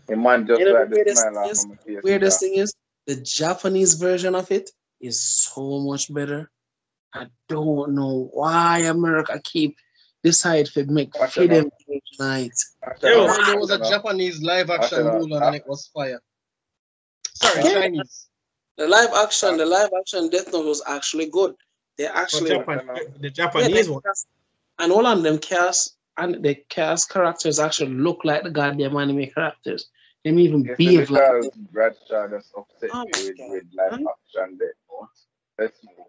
The man just like the smile off my face. Weirdest thing is the Japanese version of it is so much better. I don't know why America keep decide to make them tonight. There was a Japanese live action Mulan and it was fire. Sorry, Chinese. The live action Death Note was actually good. They actually the Japanese one. And all of them cast and the cast characters actually look like the goddamn anime characters. They even behave like them. Bradshaw just upset me with live action Death Note. Let's move on.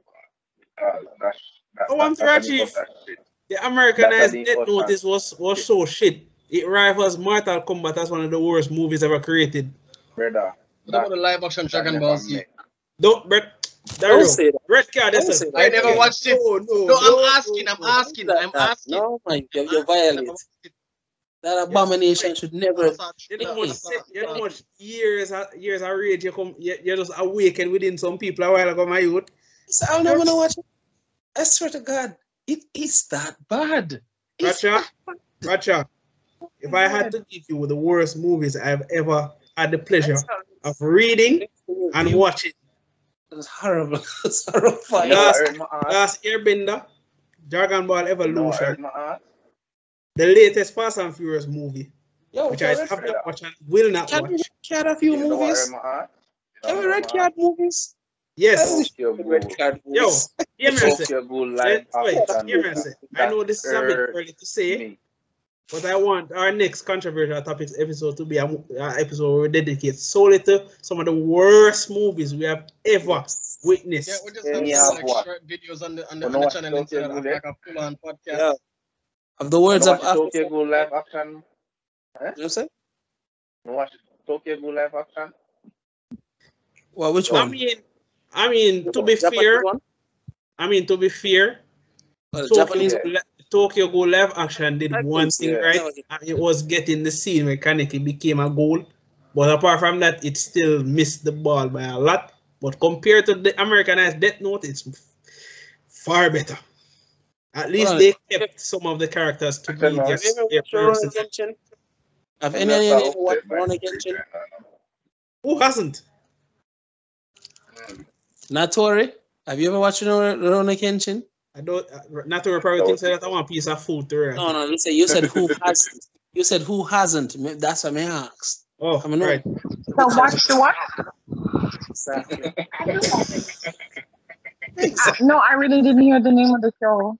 The Americanized Death Note was so shit. It rivals Mortal Kombat as one of the worst movies ever created. Brother. What about the live action Dragon Ball Z? Don't say that. Red card, I never watched it. No, I'm asking. No, man, you're violent. That abomination should never. You know much years of rage you just awakened within some people a while ago, my youth. So I'll never know watch it. I swear to God, it's that bad. Racha, if I had to give you the worst movies I've ever had the pleasure of reading and watching. It's horrible. It's horrifying. Last Airbender, Dragon Ball Evolution, the latest Fast and Furious movie, which I have not watched and will not watch. Can a few movies? Can we red card movies? Yes. Red card movies. Yo, I know this is a bit early to say, but I want our next controversial topics episode to be an episode where we dedicate solely to some of the worst movies we have ever witnessed. Yeah, we just have like short videos on the channel instead of like a full-on podcast. Yeah. Of the words of Tokyo Ghoul live action. You say? Watch Tokyo Ghoul live action. Well, which one? I mean, to be fair, Japanese. Tokyo Ghoul live action did one thing right, and it was getting the scene where Kaneki became a goal. But apart from that, it still missed the ball by a lot. But compared to the Americanized Death Note, it's far better. At least they kept some of the characters to be just their person. Have anyone watched Rurouni Kenshin? Who hasn't? Natori, have you ever watched Rurouni Kenshin? I don't. Natori probably thinks that I want a piece of food to her. No, you said who hasn't. You said who hasn't. That's what I asked. Oh, right. So watch the what? Exactly. No, I really didn't hear the name of the show.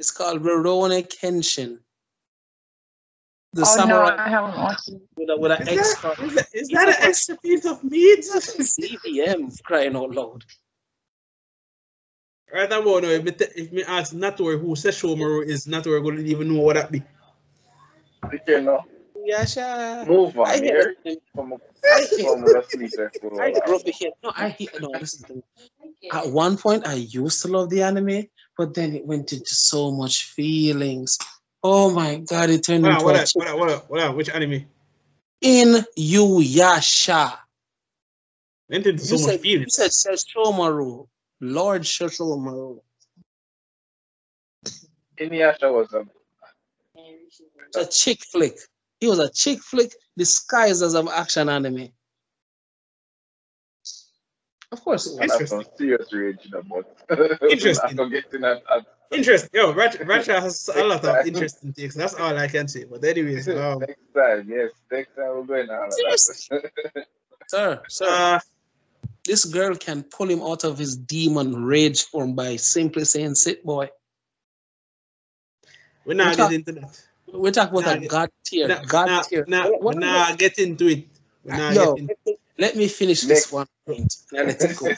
It's called Rurouni Kenshin. The Oh samurai no, I haven't watched it. with an X. Is that an extra piece of meat? CVM, crying out loud. Right about now, if me ask Natori who says Shomaru is, Natori wouldn't even know what that be. You know. Yeah, sure. Move on here. I hear. No, this is the. At one point, I used to love the anime, but then it went into so much feelings. Oh my God, it turned into what? Which anime? Inuyasha. Went into so much feelings. You said Shomaru. Lord Shomaru. Inuyasha was a chick flick. He was a chick flick disguised as an action anime. Of course it was. Some serious rage in about. Interesting. Interesting. Yo, Racha has a lot of interesting things. That's all I can say. But anyways, next time we're going all of that. Sir. This girl can pull him out of his demon rage form by simply saying, "Sit, boy." We're not getting into that. We're talking about a God tier. We're not getting into it. Let me finish this one point. Now let it go.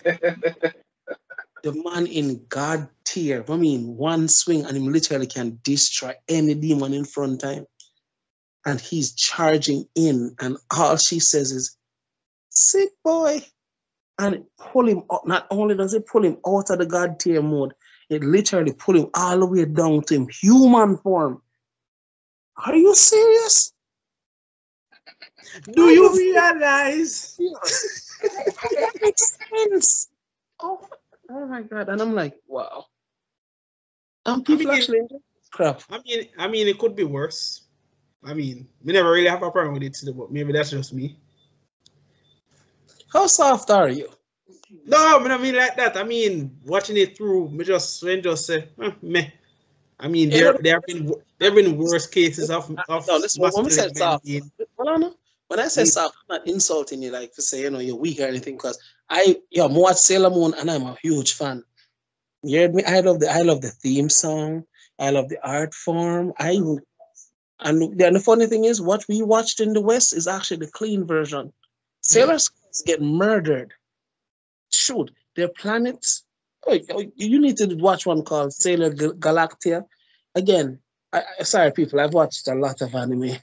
The man in God tier, I mean, one swing and him literally can destroy any demon in front of him. And he's charging in, and all she says is, "Sit, boy." And pull him up. Not only does it pull him out of the God tier mode, it literally pull him all the way down to him human form. Are you serious? Do you realize? That makes sense. Oh my God. And I'm like, wow. And people actually enjoy crap. I mean, it could be worse. I mean, we never really have a problem with it today, but maybe that's just me. How soft are you? No, I mean like that. I mean, watching it through, me just say, meh. I mean, there have been worse cases of no, listen, when we say soft, when I say soft, I'm not insulting you, like to say, you're weak or anything, because I watch Sailor Moon and I'm a huge fan. You heard me? I love the theme song. I love the art form. And the funny thing is, what we watched in the West is actually the clean version. Sailors get murdered. Shoot, their planets. Oh, you need to watch one called Sailor Galactia. Again, sorry people, I've watched a lot of anime.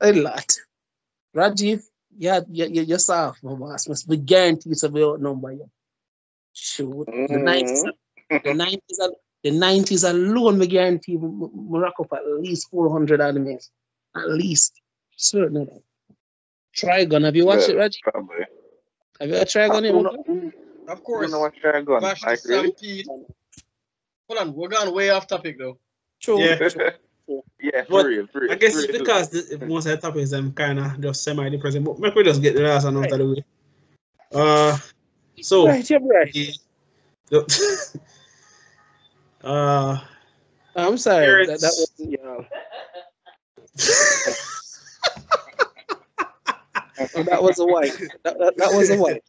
A lot. Rajiv, you're soft, my boss. Must be guaranteed to be outnumbered you. Shoot, the 90s alone, me guarantee me rack up at least 400 animes. At least. Certainly. Trigon, have you watched it, Rajiv? Probably. Have you ever Trigon? Of course. You know what Trigon? Bash the Stampede. Hold on, we're going way off topic though. True. Yeah. Yeah, But for real. I guess it's because most of the topics I'm kind of just semi-depressing. But maybe we just get the last one out of the way. So. Right, you're right. I'm sorry. That wasn't that was a white. That was a white.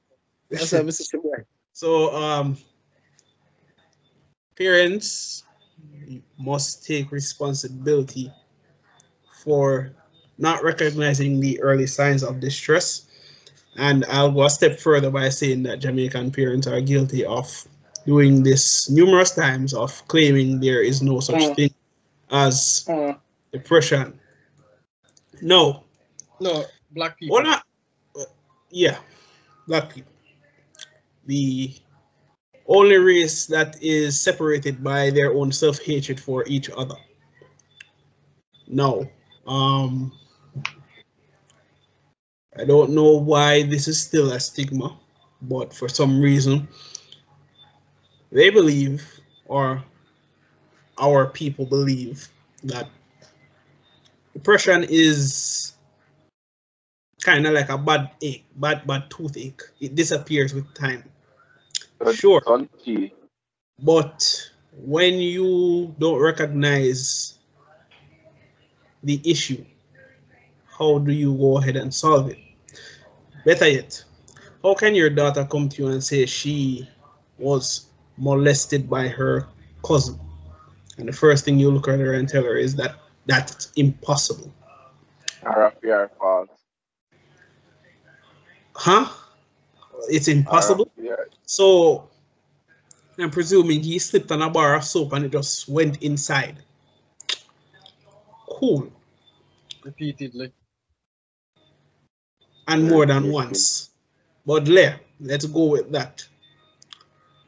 That's a Mr. Right. So parents must take responsibility for not recognizing the early signs of distress. And I'll go a step further by saying that Jamaican parents are guilty of doing this numerous times, of claiming there is no such thing as depression. No, black people. Or not. Yeah, black people. The only race that is separated by their own self-hatred for each other. No. I don't know why this is still a stigma, but for some reason, They believe, or our people believe, that depression is kind of like a bad ache, bad toothache. It disappears with time. Sure. But when you don't recognize the issue, how do you go ahead and solve it? Better yet, how can your daughter come to you and say she was molested by her cousin? And the first thing you look at her and tell her is that that's impossible. False. Huh? It's impossible? So I'm presuming he slipped on a bar of soap and it just went inside. Cool. Repeatedly. And more than once. But let's go with that.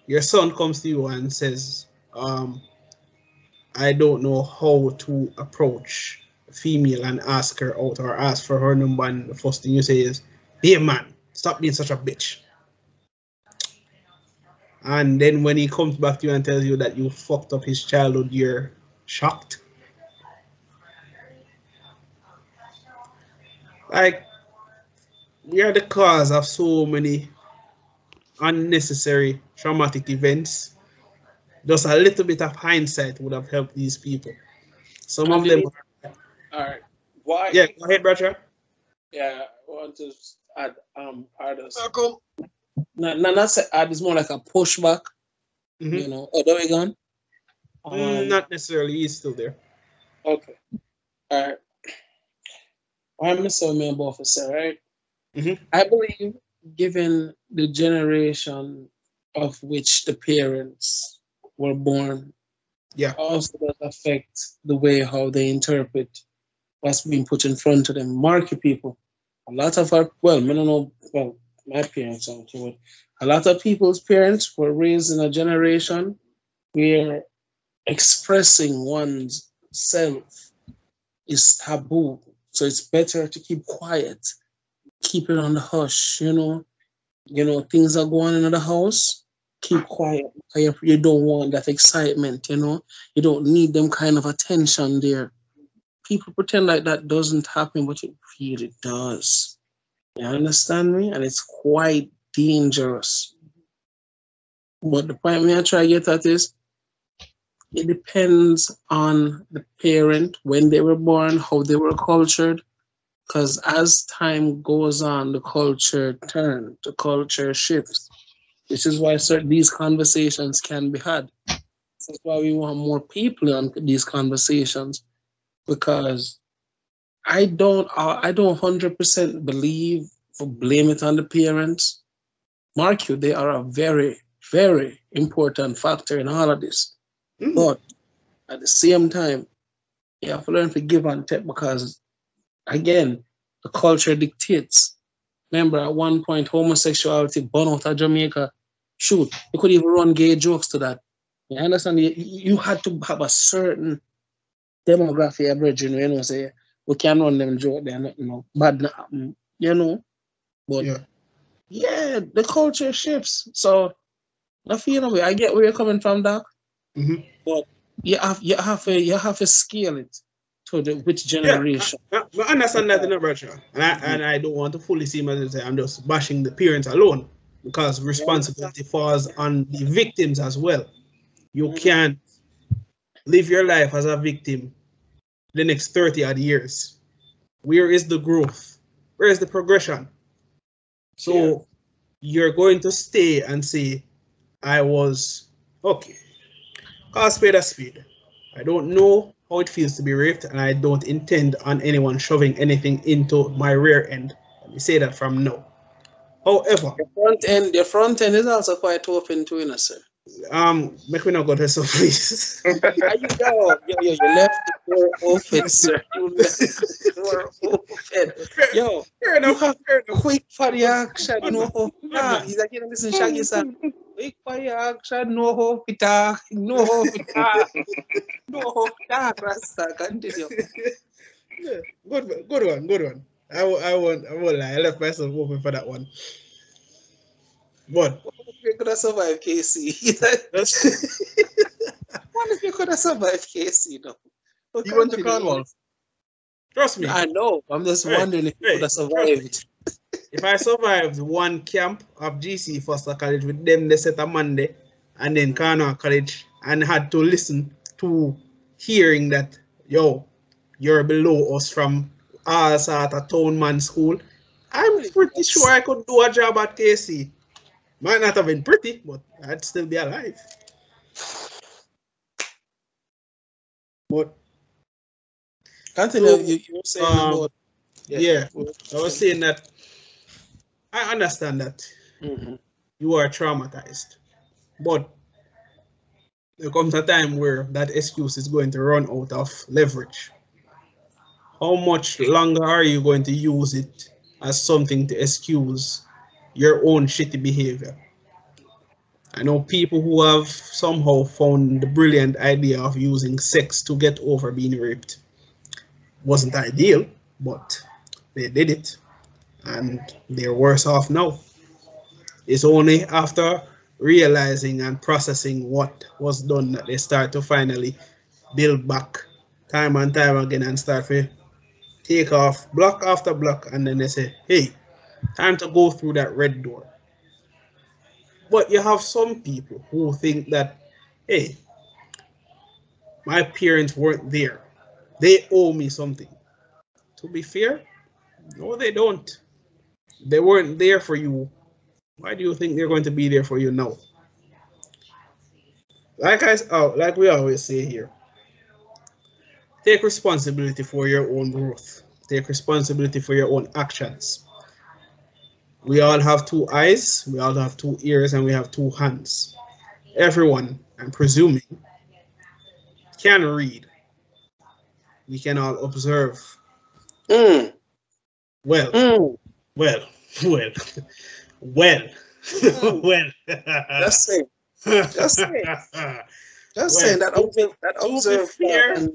Your son comes to you and says, I don't know how to approach a female and ask her out or ask for her number, and the first thing you say is, hey man, stop being such a bitch. And then when he comes back to you and tells you that you fucked up his childhood, you're shocked. Like, we are the cause of so many unnecessary traumatic events. Just a little bit of hindsight would have helped these people. Some of them. All right. Why? Yeah, go ahead, brother. Yeah, I want to add others. Not say add, is more like a pushback. Mm-hmm. You know, other way gone. Not necessarily. He's still there. Okay. All right. I'm Mr. Member Officer, right? Mm-hmm. I believe, given the generation of which the parents were born, also does affect the way how they interpret what's being put in front of them. Mark you people. A lot of our, I don't know, my parents aren't here, but a lot of people's parents were raised in a generation where expressing one's self is taboo. So it's better to keep quiet, keep it on the hush, you know, things are going on in the house, keep quiet. You don't want that excitement, you know, you don't need them kind of attention there. People pretend like that doesn't happen, but it really does. You understand me? And it's quite dangerous. But the point me I try to get at is, it depends on the parent, when they were born, how they were cultured. Because as time goes on, the culture turns, the culture shifts. Which is why these conversations can be had. That's why we want more people on these conversations. Because I don't 100% believe for blame it on the parents. Mark you, they are a very, very important factor in all of this. Mm-hmm. But at the same time, you have to learn to give and take, because again, the culture dictates. Remember, at one point, homosexuality born out of Jamaica. Shoot, you could even run gay jokes to that. You understand? You had to have a certain demographic average, you know, say, we can run them jokes, they're not, you know, bad, you know. But yeah, the culture shifts. So I feel I get where you're coming from, Doc. Mm-hmm. But you have to scale it to which generation. I understand that, brother. And I don't want to fully see myself say I'm just bashing the parents alone, because responsibility falls on the victims as well. You can't live your life as a victim the next 30 odd years. Where is the growth? Where is the progression? So you're going to stay and say, I was okay. Call spade a spade. I don't know how it feels to be raped, and I don't intend on anyone shoving anything into my rear end. Let me say that from now. However, the front end is also quite open too, you know, sir. Make me not go there, so please. You left the door open, sir. You left the door open. Yo, you have quick for the action, no. He's like, you know, listen, Shaggy, sir. Quick for the action, no hope it talk, no hope it talk, no hope talk, Rasta, continue. Yeah, good one. I won't lie. I left myself open for that one. But you could have survived KC. What if you could have survived KC though? You went to Cornwall. Trust me. I know. I'm just wondering if you could have survived. If I survived one camp of GC Foster College with them, they set a Monday, and then Cornwall College, and had to listen to hearing that, yo, you're below us from all sort of Townman School, I'm pretty sure I could do a job at KC. Might not have been pretty, but I'd still be alive. But Continue. You were saying about I was saying that I understand that you are traumatized, but there comes a time where that excuse is going to run out of leverage. How much longer are you going to use it as something to excuse your own shitty behavior? I know people who have somehow found the brilliant idea of using sex to get over being raped. Wasn't ideal, but they did it, and they're worse off now. It's only after realizing and processing what was done that they start to finally build back time and time again and start to take off block after block, and then they say, hey, time to go through that red door. But you have some people who think that, hey, my parents weren't there. They owe me something. To be fair, no, they don't. They weren't there for you. Why do you think they're going to be there for you now? Like we always say here, take responsibility for your own growth. Take responsibility for your own actions. We all have two eyes, we all have two ears, and we have two hands. Everyone, I'm presuming, can read. We can all observe. Well. Just saying. Just saying that.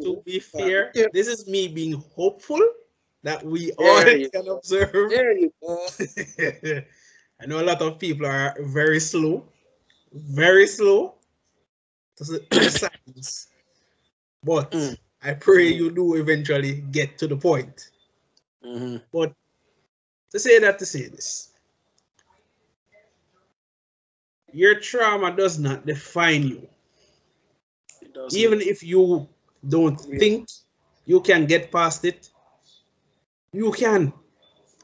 To be fair, this is me being hopeful that we all can observe. There you go. I know a lot of people are very slow to see signs, but I pray you do eventually get to the point. But to say this, your trauma does not define you. Even if you don't think you can get past it, you can.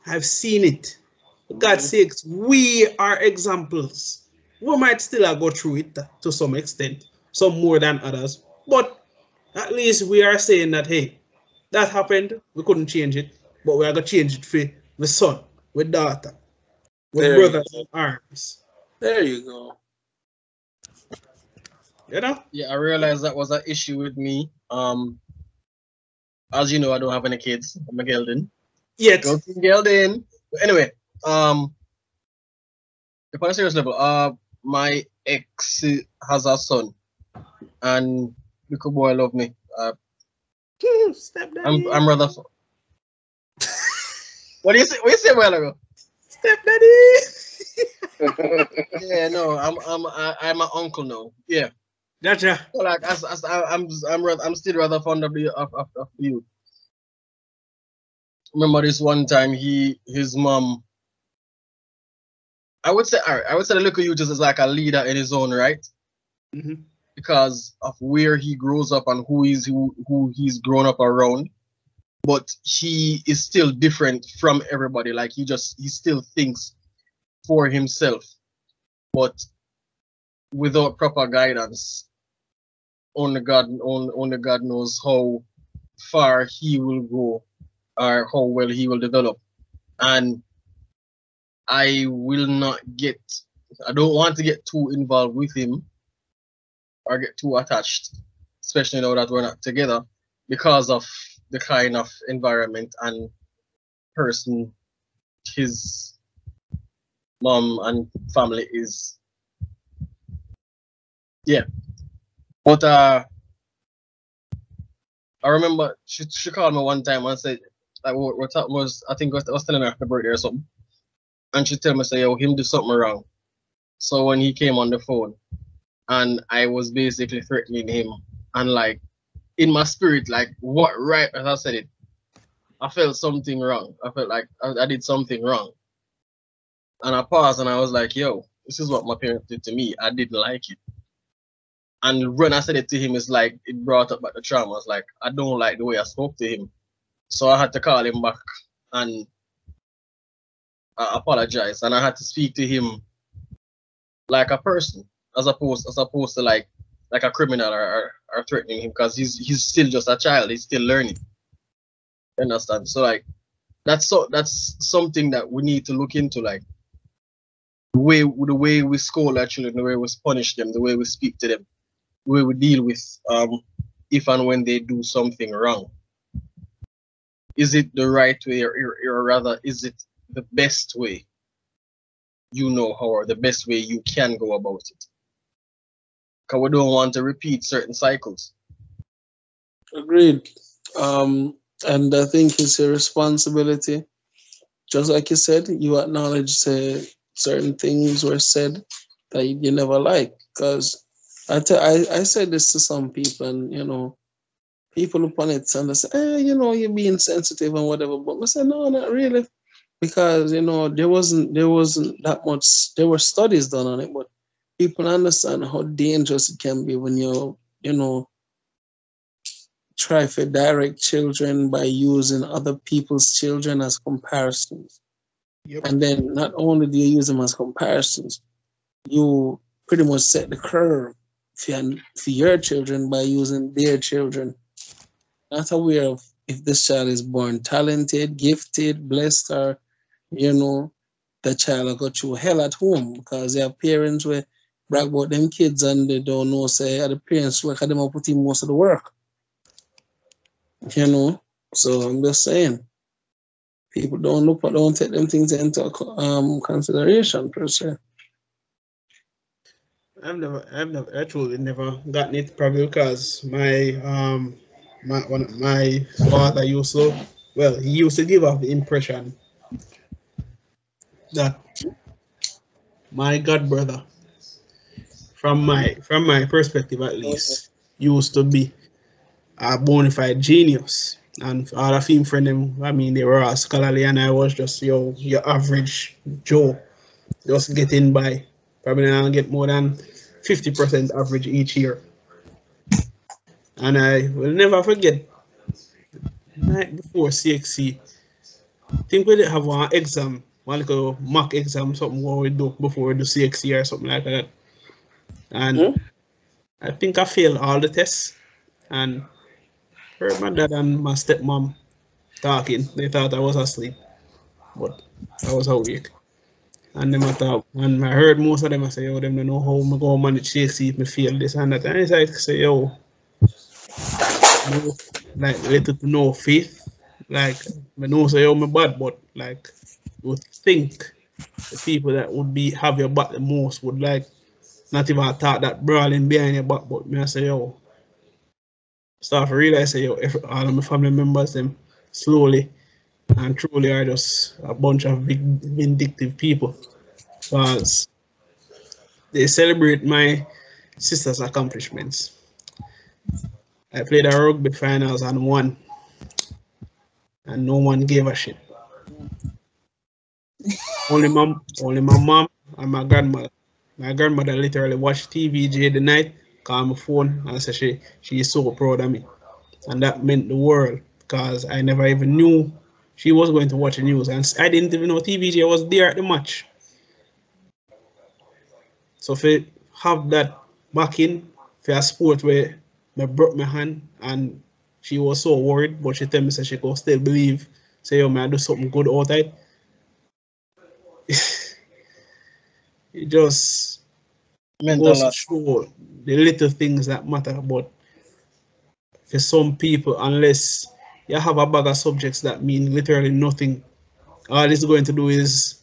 I've seen it. For God's sakes, we are examples. We might still go through it to some extent, some more than others, but at least we are saying that, hey, that happened, we couldn't change it, but we are going to change it for the son, with daughter, with brothers in arms. There you go. You know? Yeah, I realized that was an issue with me. As you know, I don't have any kids. I'm a gelding. Yet. Go to gelding. But anyway, if on a serious level, my ex has a son, and little boy love me. I'm rather. What do you say? What do you say, a while ago? Stepdaddy. Yeah, no, I'm an uncle now. Yeah. Gotcha. So like, I'm still rather fond of you. Remember this one time, his mom. I would say the little you just is like a leader in his own right, because of where he grows up and who he's grown up around. But he is still different from everybody. Like he still thinks for himself, but without proper guidance, only God knows how far he will go or how well he will develop. And I don't want to get too involved with him or get too attached, especially now that we're not together, because of the kind of environment and person his mom and family is. Yeah. But I remember she called me one time and said, like, I think I was telling her happy birthday or something. And she tell me, say, yo, him do something wrong. So when he came on the phone, and I was basically threatening him, and like in my spirit, like what right as I said it, I felt something wrong. I felt like I did something wrong. And I paused and I was like, yo, this is what my parents did to me. I didn't like it. And when I said it to him, it's like it brought up back the trauma. It's like I don't like the way I spoke to him. So I had to call him back and I apologize. And I had to speak to him like a person, as opposed to like a criminal or threatening him, because he's still just a child. He's still learning. You understand? So like that's something that we need to look into, like the way we scold our children, the way we punish them, the way we speak to them, the way we deal with if and when they do something wrong. Is it the right way, or rather is it the best way you know how, or the best way you can go about it? Because we don't want to repeat certain cycles. Agreed. And I think it's your responsibility. Just like you said, you acknowledge certain things were said that you never like. Because I said this to some people, and you know, people upon it and they say, you know, you're being sensitive and whatever. But I said, no, not really. Because, you know, there wasn't that much, there were studies done on it, but people understand how dangerous it can be when you know, try to direct children by using other people's children as comparisons. Yep. And then not only do you use them as comparisons, you pretty much set the curve for your children by using their children. Not aware of if this child is born talented, gifted, blessed, or, you know, the child will go through hell at home because their parents will brag about them kids and they don't know, say, the parents look at them and put in most of the work. You know, so I'm just saying, people don't take them things into consideration per se. I've actually never gotten it, probably because my father used to give off the impression that my god brother, from my perspective at least, used to be a bona fide genius. And all of him friend them, I mean, they were all scholarly, and I was just your average Joe, just getting by. Probably not get more than 50% average each year. And I will never forget, night before CXC, I think we did have one exam, one little mock exam, something what we do before we do CXC or something like that. And I think I failed all the tests. And heard my dad and my stepmom talking. They thought I was asleep, but I was awake. And them and I heard most of them say, yo, them don't know how I go manage CXC if I fail this and that. And it's like, say, yo, no, like, little to no faith. Like, I know say, yo, I'm bad, but like, you would think the people that would have your back the most would like not even thought that brawling behind your back, but me I say, yo, start to realize, say, yo, all of my family members, them slowly and truly are just a bunch of big vindictive people, because they celebrate my sister's accomplishments. I played a rugby finals and won, and no one gave a shit. only my mom and my grandmother. My grandmother literally watched TVJ the night, called my phone, and said she is so proud of me. And that meant the world, because I never even knew she was going to watch the news. And I didn't even know TVJ was there at the match. So to have that backing for a sport where I broke my hand and she was so worried, but she told me that she could still believe, say, yo, man, I do something good out of it. It just goes to show the little things that matter. But for some people, unless you have a bag of subjects that mean literally nothing, all it's going to do is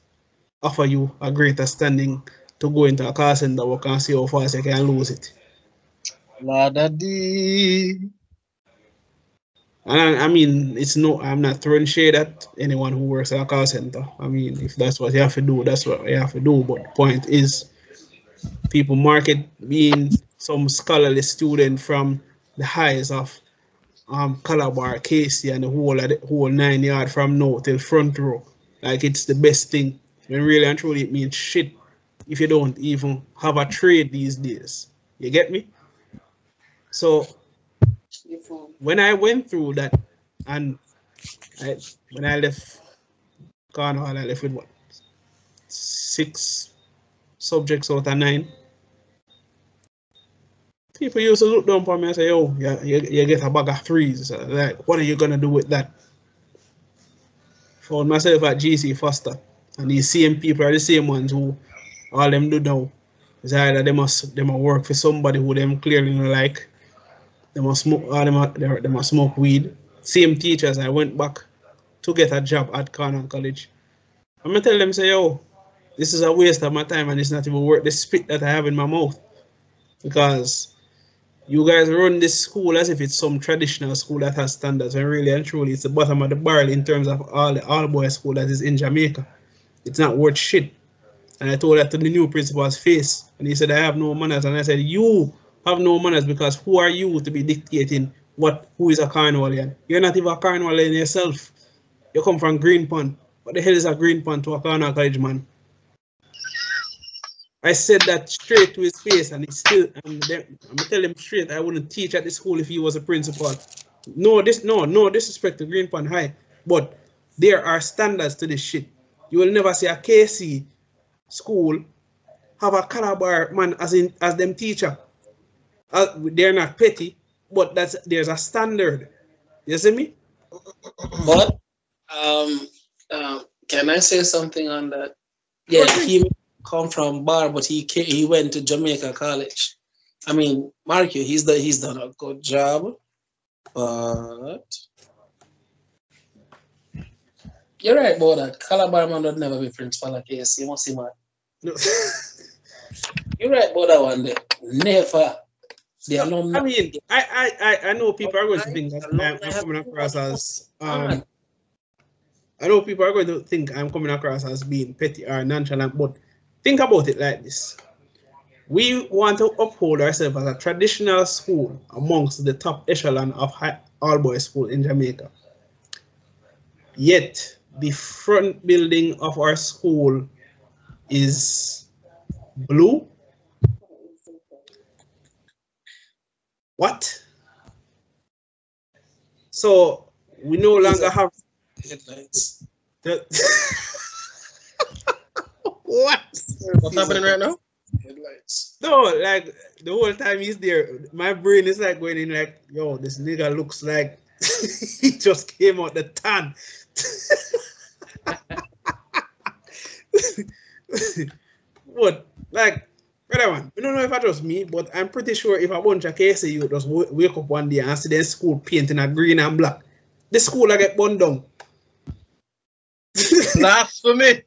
offer you a greater standing to go into a call center work and see how fast you can lose it. And I mean, I'm not throwing shade at anyone who works at a call center. I mean, if that's what you have to do, that's what you have to do. But the point is, people market being some scholarly student from the highs of Calabar, Casey, and the whole 9 yard from now till front row. Like it's the best thing. When really and truly it means shit if you don't even have a trade these days. You get me? So when I went through that, and when I left Carnival, I left with what? 6 subjects out of 9. People used to look down upon me and say, "Oh, you get a bag of 3s. Like, what are you gonna do with that?" Found myself at GC Foster, and these same people are the same ones who all them do now is either they must work for somebody who them clearly don't like. They must smoke, or they must smoke weed. Same teachers. I went back to get a job at Cornell College. I'm gonna tell them, say, "Yo, this is a waste of my time, and it's not even worth the spit that I have in my mouth, because you guys run this school as if it's some traditional school that has standards, and really and truly it's the bottom of the barrel in terms of all the all-boys school that is in Jamaica. It's not worth shit." And I told that to the new principal's face, and he said, "I have no manners." And I said, "You have no manners, because who are you to be dictating who is a Cornwallian? You're not even a Cornwallian yourself. You come from Greenpond. What the hell is a Greenpond to a Cornwall College man?" I said that straight to his face, and I'm gonna tell him straight, I wouldn't teach at the school if he was a principal. No disrespect to Greenpond High, but there are standards to this shit. You will never see a KC school have a Calabar man as them teacher. They're not petty, but there's a standard. You see me? But can I say something on that? Yeah, he come from Bar, but he went to Jamaica College. I mean, Mark you, he's done a good job, but you're right about that. Calabar man would never be principal at KC. You must see, man. No. You're right about that one. Never. I mean, I know people are going to think that I'm coming across as I know people are going to think I'm coming across as being petty or nonchalant, but think about it like this. We want to uphold ourselves as a traditional school amongst the top echelon of all-boys school in Jamaica. Yet, the front building of our school is blue. What? So, we no longer have headlights. What? What's happening right now? Headlights. No, like the whole time he's there, my brain is like going in like, yo, this nigga looks like he just came out the tan. What? Like, brother man, I don't know if it's just me, but I'm pretty sure if a bunch of KC you just wake up one day and see their school painting a green and black, the school will get burned down. Blasphemy.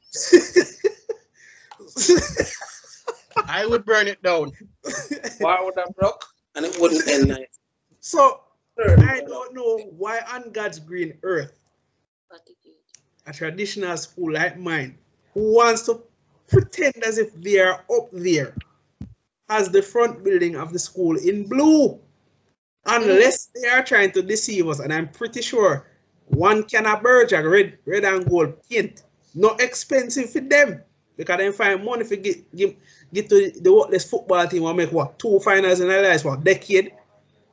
I would burn it down. Why would that broke? And it wouldn't end nice. So I don't know why on God's green earth a traditional school like mine, who wants to pretend as if they are up there, has the front building of the school in blue, unless they are trying to deceive us. And I'm pretty sure one can of Berger red and gold paint, not expensive for them, because they find money for get to the worthless football team and make what 2 finals in their lives for a decade,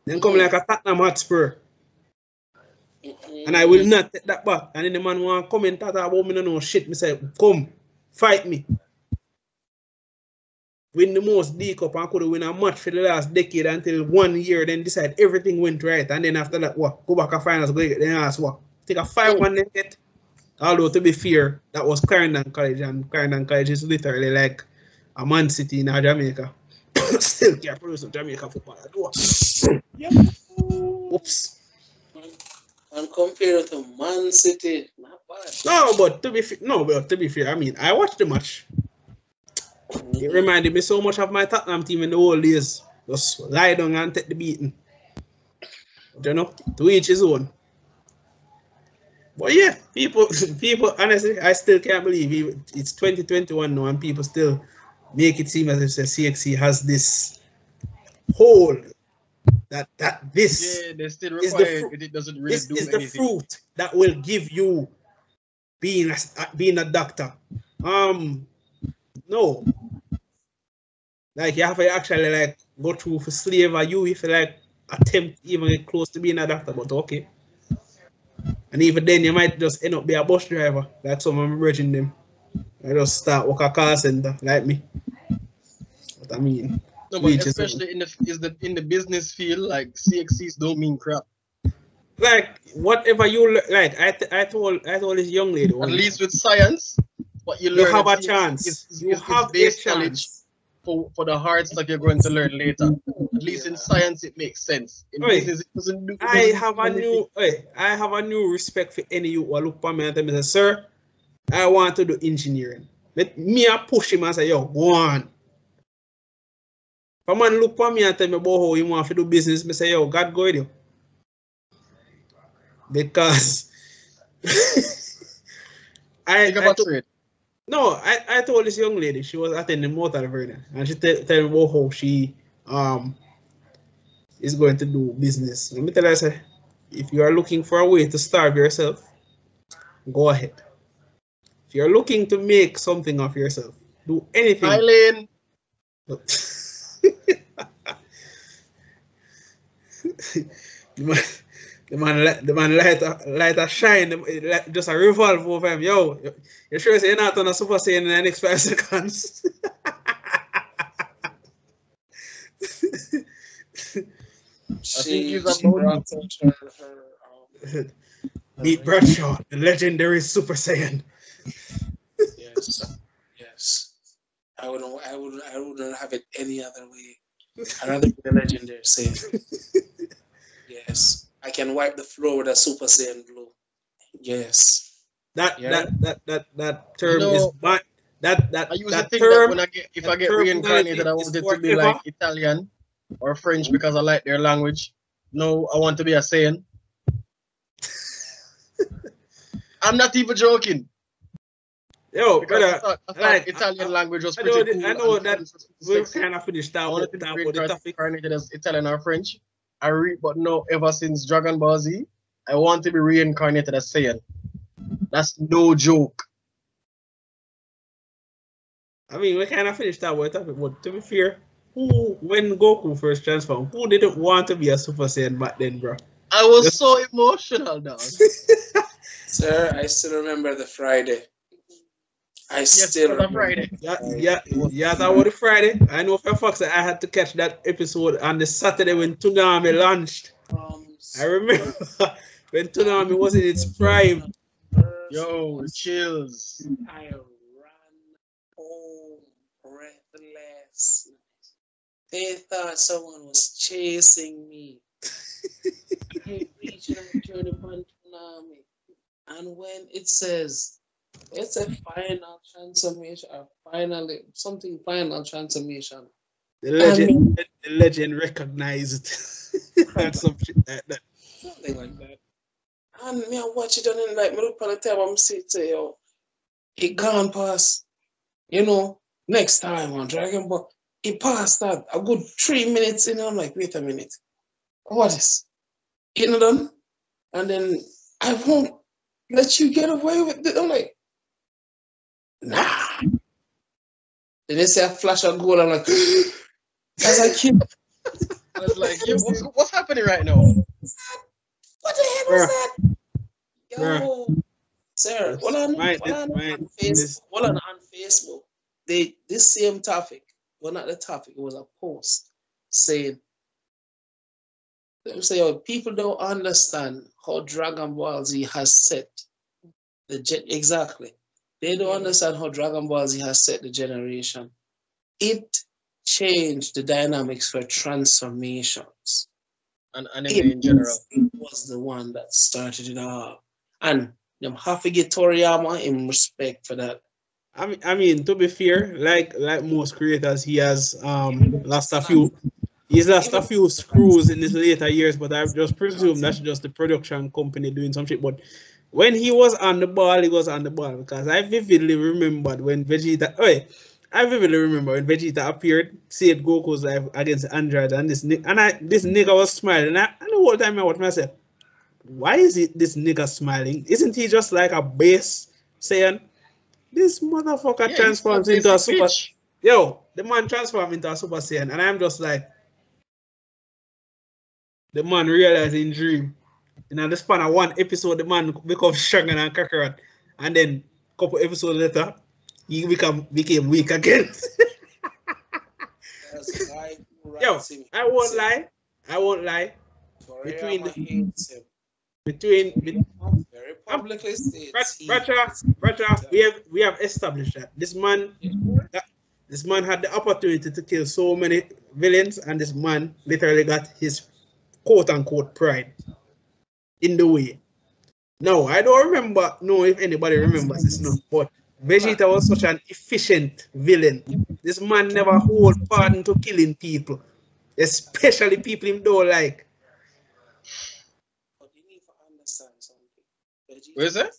then come like a Tottenham Hotspur. And I will not take that back. And then the man want to comment about me, no know shit. Me say, come, fight me. Win the most D Cup and could win a match for the last decade until 1 year, then decide everything went right. And then after that, what? Go back to finals, go get the ass, what? Take a 5-1 then get. Although to be fair, that was Clarendon College, and Clarendon College is literally like a Man City in Jamaica. Still can't produce a Jamaica football. Yeah. Oops. And compared to Man City, not bad. No, but to be fair, I mean, I watched the match. It reminded me so much of my Tottenham team in the old days. Just lie down and take the beating. But, you know, to each his own. But yeah, people, honestly, I still can't believe it's 2021 now and people still make it seem as if CXC has this hold that this Yeah, they still is require it doesn't really this do is anything. the fruit that will give you being a doctor. No. Like you have to actually like go through for slave or you if you like attempt even get close to being a doctor, but okay. And even then you might just end up be a bus driver, like some of my brethren them. I just start work a car center like me. What I mean. No, but especially in the business field, like CXCs don't mean crap. Like whatever you like, I told this young lady. At least with science, what you learn. You have a chance. You have a chance for the hard stuff you're going to learn later. At least in science, it makes sense. In business, it doesn't do. I have a new respect for any you who look for me and tell me, sir, I want to do engineering. Let me push him and say, yo, go on. If a man look for me and tell me about how he want to do business, I say, yo, God go with you. Because I told this young lady, she was attending Motor Verna, and she tell me about how she is going to do business. Let me tell her, I say, if you are looking for a way to starve yourself, go ahead. If you're looking to make something of yourself, do anything. Eileen. The man light a shine, just a revolve over him. Yo, you sure you're not on a Super Saiyan in the next 5 seconds? Meet Bradshaw, the legendary Super Saiyan. Yes. I wouldn't have it any other way. I'd rather be the legendary Saiyan. Yes. I can wipe the floor with a Super Saiyan blue. Yes. That term is bad. I used to think that when if I get reincarnated, I wanted to be like Italian or French because I like their language. No, I want to be a Saiyan. I'm not even joking. Yo, because brother, I thought Italian language was pretty cool. I know that we've kind of finished that with the topic. Reincarnated as Italian or French. But no, ever since Dragon Ball Z, I want to be reincarnated as Saiyan. That's no joke. I mean, we kind of finished that with topic, but to be fair, when Goku first transformed, who didn't want to be a Super Saiyan back then, bro? I was so emotional, dog. Sir, I still remember the Friday. Friday. Yeah, that was the Friday. I know for a fact that I had to catch that episode on the Saturday when Toonami launched. I remember when Toonami was in its prime. Yo, chills. I ran home breathless. They thought someone was chasing me. I reached and turned upon Toonami. And when it says it's a final transformation, or final transformation. The legend recognized something like that. Something like that. And me, I watch it and then like me look on the time I'm sitting say, yo, it gone past, next time on Dragon Ball. It passed that a good 3 minutes in, I'm like, wait a minute. What is? It not done? And then I won't let you get away with it. I'm like, nah. Then they say a flash of gold. I'm like, as I keep. I was like, yo, what's happening right now? What the hell was that? Yo, sir, hold on Facebook. This same topic, well, not the topic, it was a post saying, people don't understand how Dragon Ball Z has set exactly. They don't understand how Dragon Ball Z has set the generation. It changed the dynamics for transformations. And anime in general. It was the one that started it all. And them have to get Toriyama in respect for that. I mean, to be fair, like most creators, he has lost a few. He's lost a few screws in his later years, but I just presume that's just the production company doing some shit. But when he was on the ball, he was on the ball because I vividly remembered when Vegeta. I vividly remember when Vegeta appeared, said Goku's life against Android, and this nigga was smiling. And the whole time I watched myself, why is this nigga smiling? Isn't he just like a base saying, this motherfucker transforms into a super... Yo, the man transformed into a Super Saiyan, and I'm just like, the man realizing dream. In the span of one episode, the man becomes stronger than Kakarot, and then a couple episodes later, he became weak again. Yo, I won't lie. Between very publicly states, we have established that this man had the opportunity to kill so many villains, and this man literally got his quote unquote pride in the way. No, I don't know if anybody remembers this now, but Vegeta was such an efficient villain. This man never hold pardon to killing people, especially people him don't like. But you need to understand something. Where is it?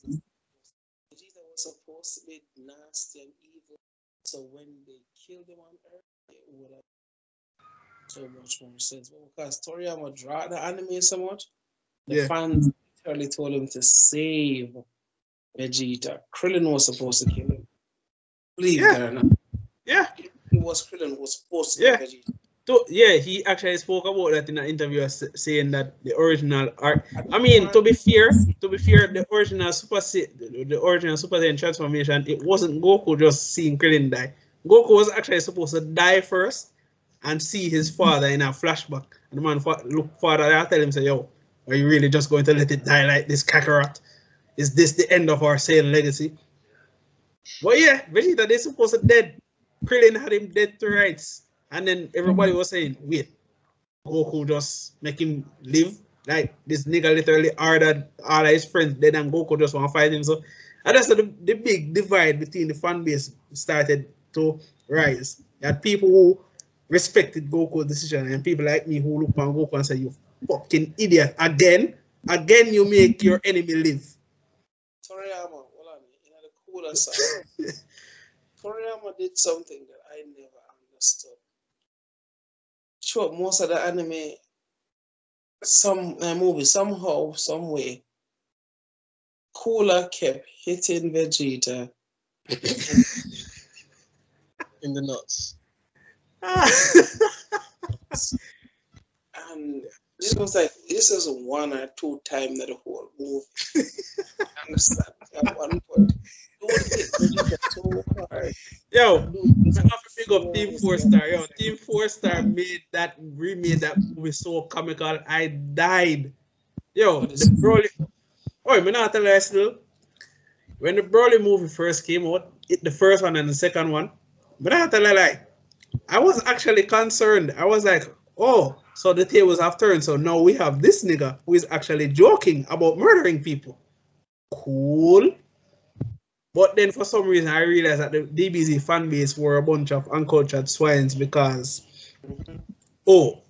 Vegeta was supposed to be nasty and evil, so when they killed him on Earth, it would have so much more sense. But because Toriyama draw the anime so much, the fans literally told him to save Vegeta. Krillin was supposed to kill him. Believe it or not. Yeah. It was Krillin who was supposed to kill Vegeta. So, yeah, he actually spoke about that in an interview, saying that the original art. I mean, to be fair, the original Super Saiyan transformation, it wasn't Goku just seeing Krillin die. Goku was actually supposed to die first and see his father in a flashback. And the man father there tell him, say, yo, are you really just going to let it die like this, Kakarot? Is this the end of our Saiyan legacy? But yeah, Vegeta, they're supposed to dead. Krillin had him dead to rights. And then everybody was saying, wait, Goku just make him live? Like, this nigga literally ordered all of his friends dead and Goku just want to fight him. So, and that's the big divide between the fan base started to rise. You had people who respected Goku's decision and people like me who look on Goku and say, you fucking idiot. Again you make your enemy live. Toriyama, hold on, you know the cooler side. Toriyama did something that I never understood. Sure, most of the anime, some movies, somehow, some way, Cooler kept hitting Vegeta in the nuts. And this is one or two times that the whole movie. I understand. At one point, don't hit Vegeta so hard. Yo, I have to pick up Team 4 Star. Yo, Team 4 Star remade that movie so comical. I died. Yo, the Broly. Oh, I'm not telling you still. When the Broly movie first came out, the first one and the second one, but I tell you, like, I was actually concerned. I was like, oh, so the tables have turned. So now we have this nigga who is actually joking about murdering people. Cool. But then for some reason, I realized that the DBZ fan base were a bunch of uncultured swines because, oh,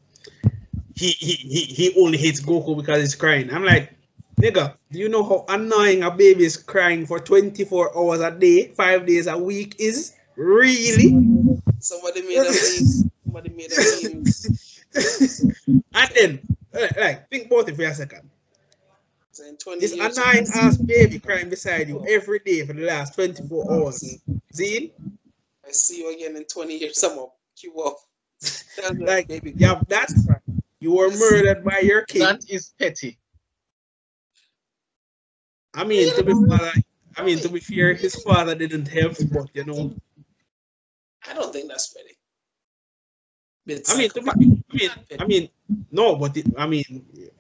he only hates Goku because he's crying. I'm like, nigga, do you know how annoying a baby is crying for 24 hours a day, 5 days a week is? Really? Somebody made a meme. And then, like, think about it for a second. So in 20 this years, annoying ass baby crying beside you every day for the last 24 hours. See? I see you again in 20 years. Someone you up. Like, baby, yeah, that's you were murdered by your king. That is petty. I mean, to be fair, his father didn't help, but you know. I don't think that's petty. No, but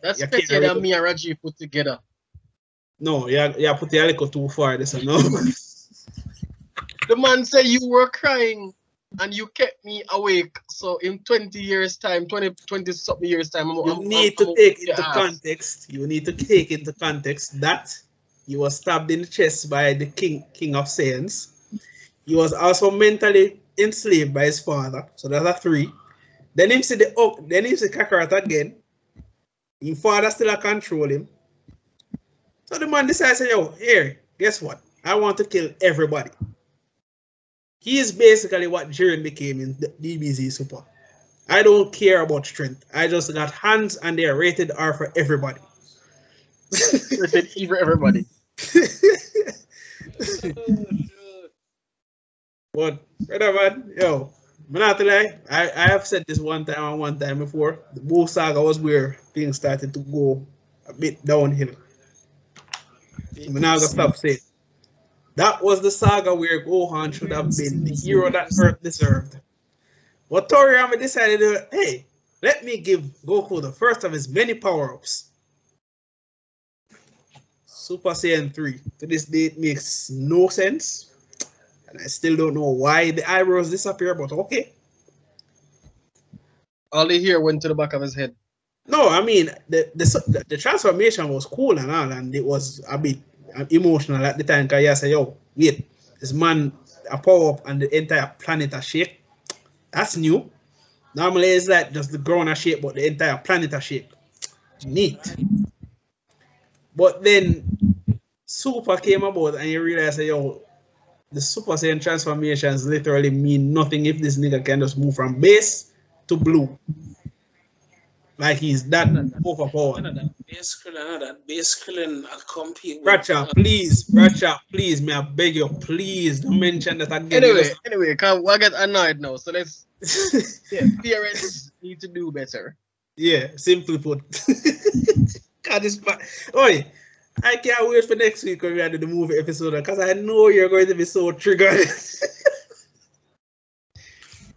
that's pettier than me and Raji put together. No, yeah, put the alico too far. This no. The man said you were crying and you kept me awake. So in 20 years time, 20 something years time, you need to take into context that he was stabbed in the chest by the king of Saiyans. He was also mentally enslaved by his father. So that's a 3. Then him see Kakarot again. His father still control him. So the man decides, yo, here, guess what? I want to kill everybody. He is basically what Jiren became in the DBZ Super. I don't care about strength. I just got hands and they are rated R for everybody. Rated E for everybody. But brother man, yo, I'm not to lie, I have said this one time and one time before. The Bull Saga was where things started to go a bit downhill. I'm not gonna stop saying. That was the saga where Gohan should have been the hero that Earth deserved. But Toriyama decided, hey, let me give Goku the first of his many power-ups. Super Saiyan 3. To this day, it makes no sense. And I still don't know why the eyebrows disappear, but okay. All the hair went to the back of his head. No, I mean, the transformation was cool and all, and it was a bit emotional at the time, because you say, yo, wait, this man a power up and the entire planet a shake. That's new. Normally it's like just the ground a shake, but the entire planet a shake. Neat. But then Super came about and you realize that, yo, the Super Saiyan transformations literally mean nothing if this nigga can just move from base to blue. Like he's that overpowered. Base Krillin compete with... Bradshaw, please, may I beg you, please don't mention that again. Anyway, we'll get annoyed now, so let's... yeah, parents need to do better. Yeah, simply put. God, this Oi, I can't wait for next week when we do the movie episode, because I know you're going to be so triggered. So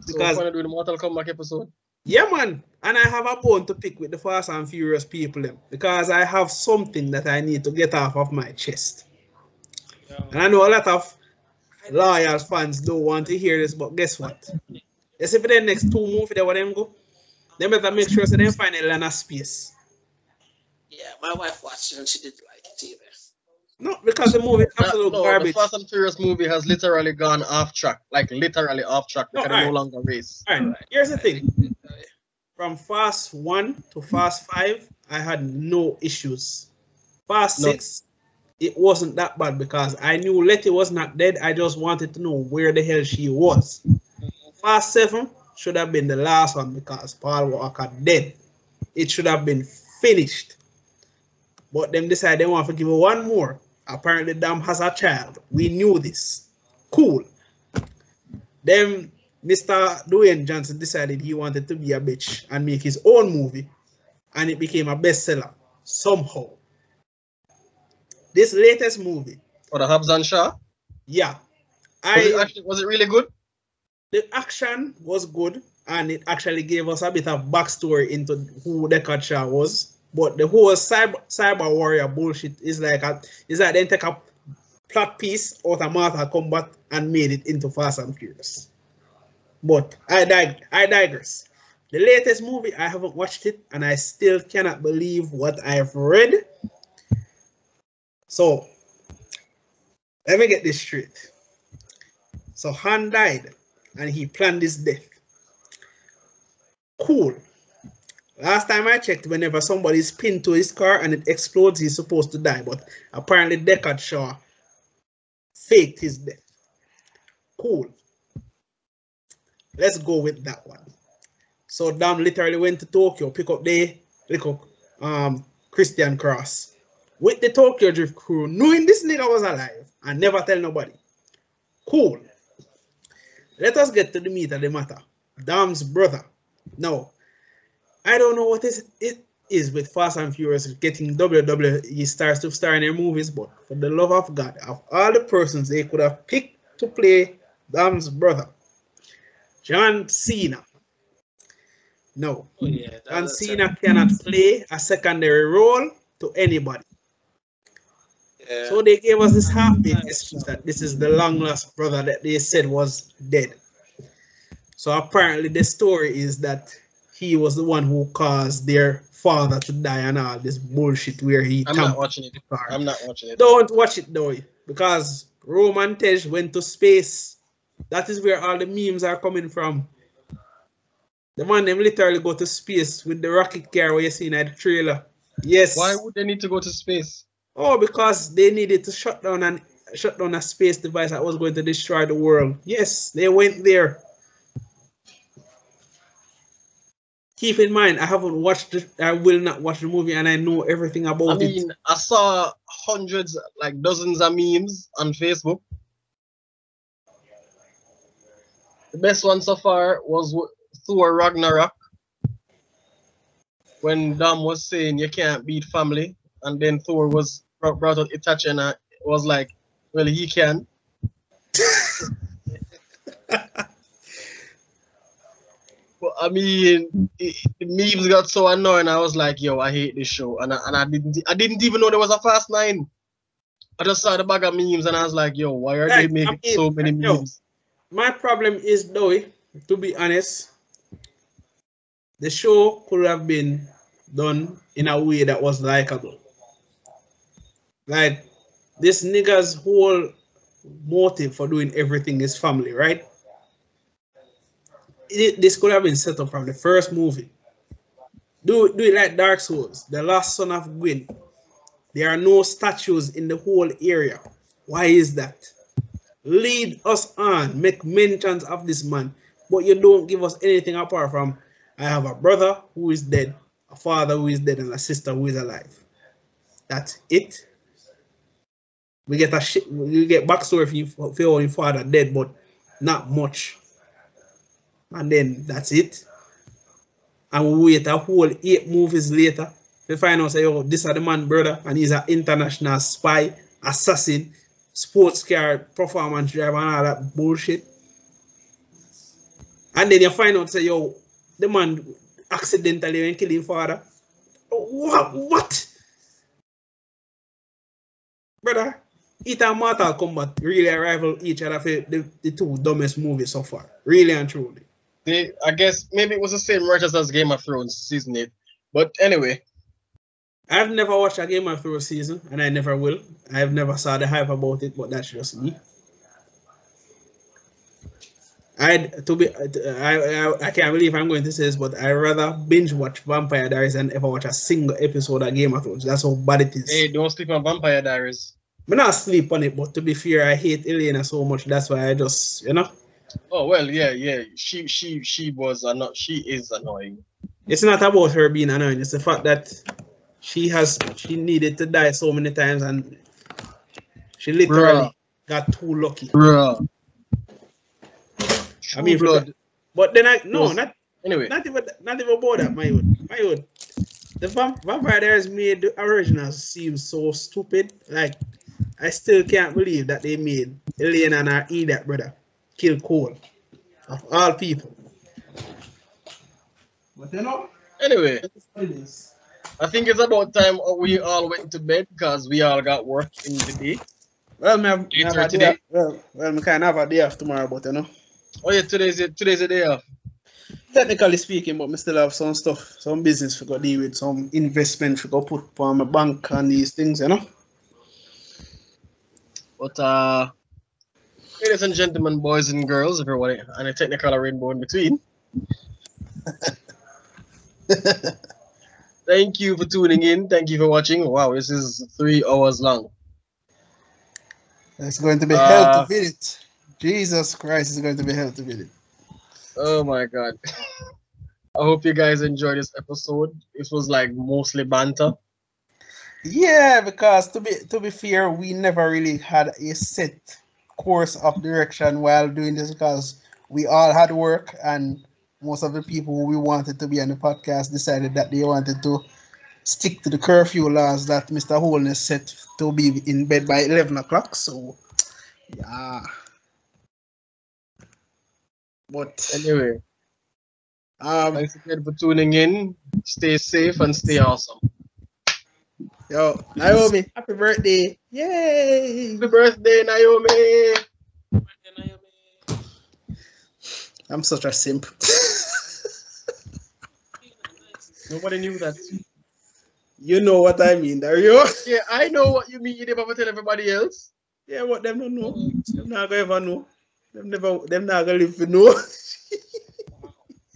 we're going to do the Mortal Kombat episode? Yeah, man. And I have a bone to pick with the Fast and Furious people, because I have something that I need to get off of my chest. Yeah. And I know a lot of loyal fans don't want to hear this, but guess what? Let's see for the next 2 movies, they want them go. They better make sure so they find a land of space. Yeah, my wife watched it and she didn't like it either. No, because the movie is absolute garbage. The Fast and Furious movie has literally gone off track. Like, literally off track. Because they no longer race. Alright, here's the thing. From Fast 1 to Fast 5, I had no issues. Fast 6, it wasn't that bad because I knew Letty was not dead. I just wanted to know where the hell she was. Fast 7 should have been the last one because Paul Walker dead. It should have been finished. But them decided they want to give her one more. Apparently, Dam has a child. We knew this. Cool. Then Mr. Dwayne Johnson decided he wanted to be a bitch and make his own movie. And it became a bestseller. Somehow. This latest movie. For the Hobbs and Shaw? Yeah. Was it really good? The action was good. And it actually gave us a bit of backstory into who Deckard Shaw was. But the whole cyber warrior bullshit is like they take a plot piece out of Mortal Kombat and made it into Fast and Furious. But I digress. The latest movie, I haven't watched it and I still cannot believe what I've read. So let me get this straight. So Han died and he planned his death. Cool. Last time I checked, whenever somebody's pinned to his car and it explodes, he's supposed to die. But apparently Deckard Shaw faked his death. Cool. Let's go with that one. So Dam literally went to Tokyo, pick up the little Christian Cross with the Tokyo Drift crew, knowing this nigga was alive and never tell nobody. Cool. Let us get to the meat of the matter. Dam's brother. Now, I don't know what it is with Fast and Furious getting WWE stars to star in their movies, but for the love of God, of all the persons they could have picked to play Dam's brother, John Cena. No. Oh, yeah, John Cena cannot play a secondary role to anybody. Yeah. So they gave us this half-baked excuse that this is the long-lost brother that they said was dead. So apparently the story is that he was the one who caused their father to die and all this bullshit where he... I'm not watching it. I'm not watching it. Don't watch it though, because Roman Tej went to space. That is where all the memes are coming from. The man, them literally go to space with the rocket car where you see in the trailer. Yes. Why would they need to go to space? Oh, because they needed to shut down an shut down a space device that was going to destroy the world. Yes, they went there. Keep in mind, I haven't watched it. I will not watch the movie, and I know everything about it. I mean, I saw hundreds, like dozens of memes on Facebook. The best one so far was Thor Ragnarok, when Dom was saying you can't beat family, and then Thor was brought out Itachi, and it was like, well, he can. But I mean, the memes got so annoying. I was like, yo, I hate this show, and I didn't even know there was a Fast 9. I just saw the bag of memes, and I was like, yo, why are they making so many memes? My problem is, though, to be honest, the show could have been done in a way that was likable. Like, this nigga's whole motive for doing everything is family, right? This could have been set up from the first movie. Do it like Dark Souls, the last son of Gwyn. There are no statues in the whole area. Why is that? Lead us on, make mentions of this man, but you don't give us anything apart from, I have a brother who is dead, a father who is dead, and a sister who is alive. That's it. We get backstory for your father dead, but not much. And then that's it. And we wait a whole 8 movies later to find out, say, oh, this is the man brother, and he's an international spy, assassin, sports car, performance driver, and all that bullshit. And then you find out, say, yo, the man accidentally went kill his father. What? Brother, it and Mortal Kombat really rival each other for the 2 dumbest movies so far. Really and truly. I guess maybe it was the same writers as Game of Thrones season 8. But anyway. I've never watched a Game of Thrones season, and I never will. I've never saw the hype about it, but that's just me. I can't believe I'm going to say this, but I'd rather binge watch Vampire Diaries than ever watch a single episode of Game of Thrones. That's how bad it is. Hey, don't sleep on Vampire Diaries. I'm not sleep on it, but to be fair, I hate Elena so much. That's why I just, you know. Oh well, yeah. She is annoying. It's not about her being annoying. It's the fact that she needed to die so many times, and she literally got too lucky. Bruh. I mean, but then not even about that, my own. The Vampire Diaries made the originals seem so stupid. Like, I still can't believe that they made Elena and her idiot brother kill Cole, of all people. But you know, anyway, I think it's about time we all went to bed because we all got work in the day. Well, we can have a day off tomorrow, but you know. Oh yeah, today's a day off. Technically speaking, but I still have some stuff, some business we got to deal with, some investment we got to put for my bank and these things, you know. But ladies and gentlemen, boys and girls, everybody, and a technical rainbow in between. Thank you for tuning in. Thank you for watching. Wow, this is 3 hours long. It's going to be hell to beat it. Jesus Christ, is going to be hell to beat it. Oh my God. I hope you guys enjoyed this episode. This was like mostly banter. Yeah, because to be fair, we never really had a set course of direction while doing this because we all had work, and most of the people who we wanted to be on the podcast decided that they wanted to stick to the curfew laws that Mr. Holness set to be in bed by 11 o'clock. So, yeah. But anyway, thanks again for tuning in. Stay safe and stay awesome. Yo, Naomi, happy birthday. Yay! Happy birthday, Naomi. I'm such a simp. Nobody knew that. You know what I mean, Dario. Yeah, I know what you mean. You never tell everybody else. Yeah, what them don't know. Them not gonna ever know. Them not gonna live to know.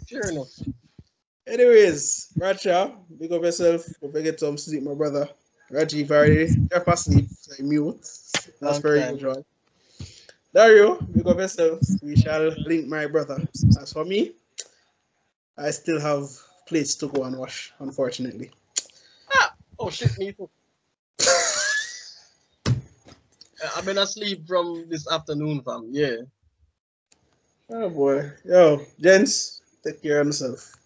Sure enough. Anyways, Racha, big up yourself. Don't forget some sleep, my brother. Rajiv already. You're asleep. So mute. As per usual. Dario, big up yourself. We shall link my brother. As for me, I still have plates to go and wash, unfortunately. Oh shit, me too. I've been asleep from this afternoon, fam. Yeah. Oh boy. Yo, gents, take care of yourself.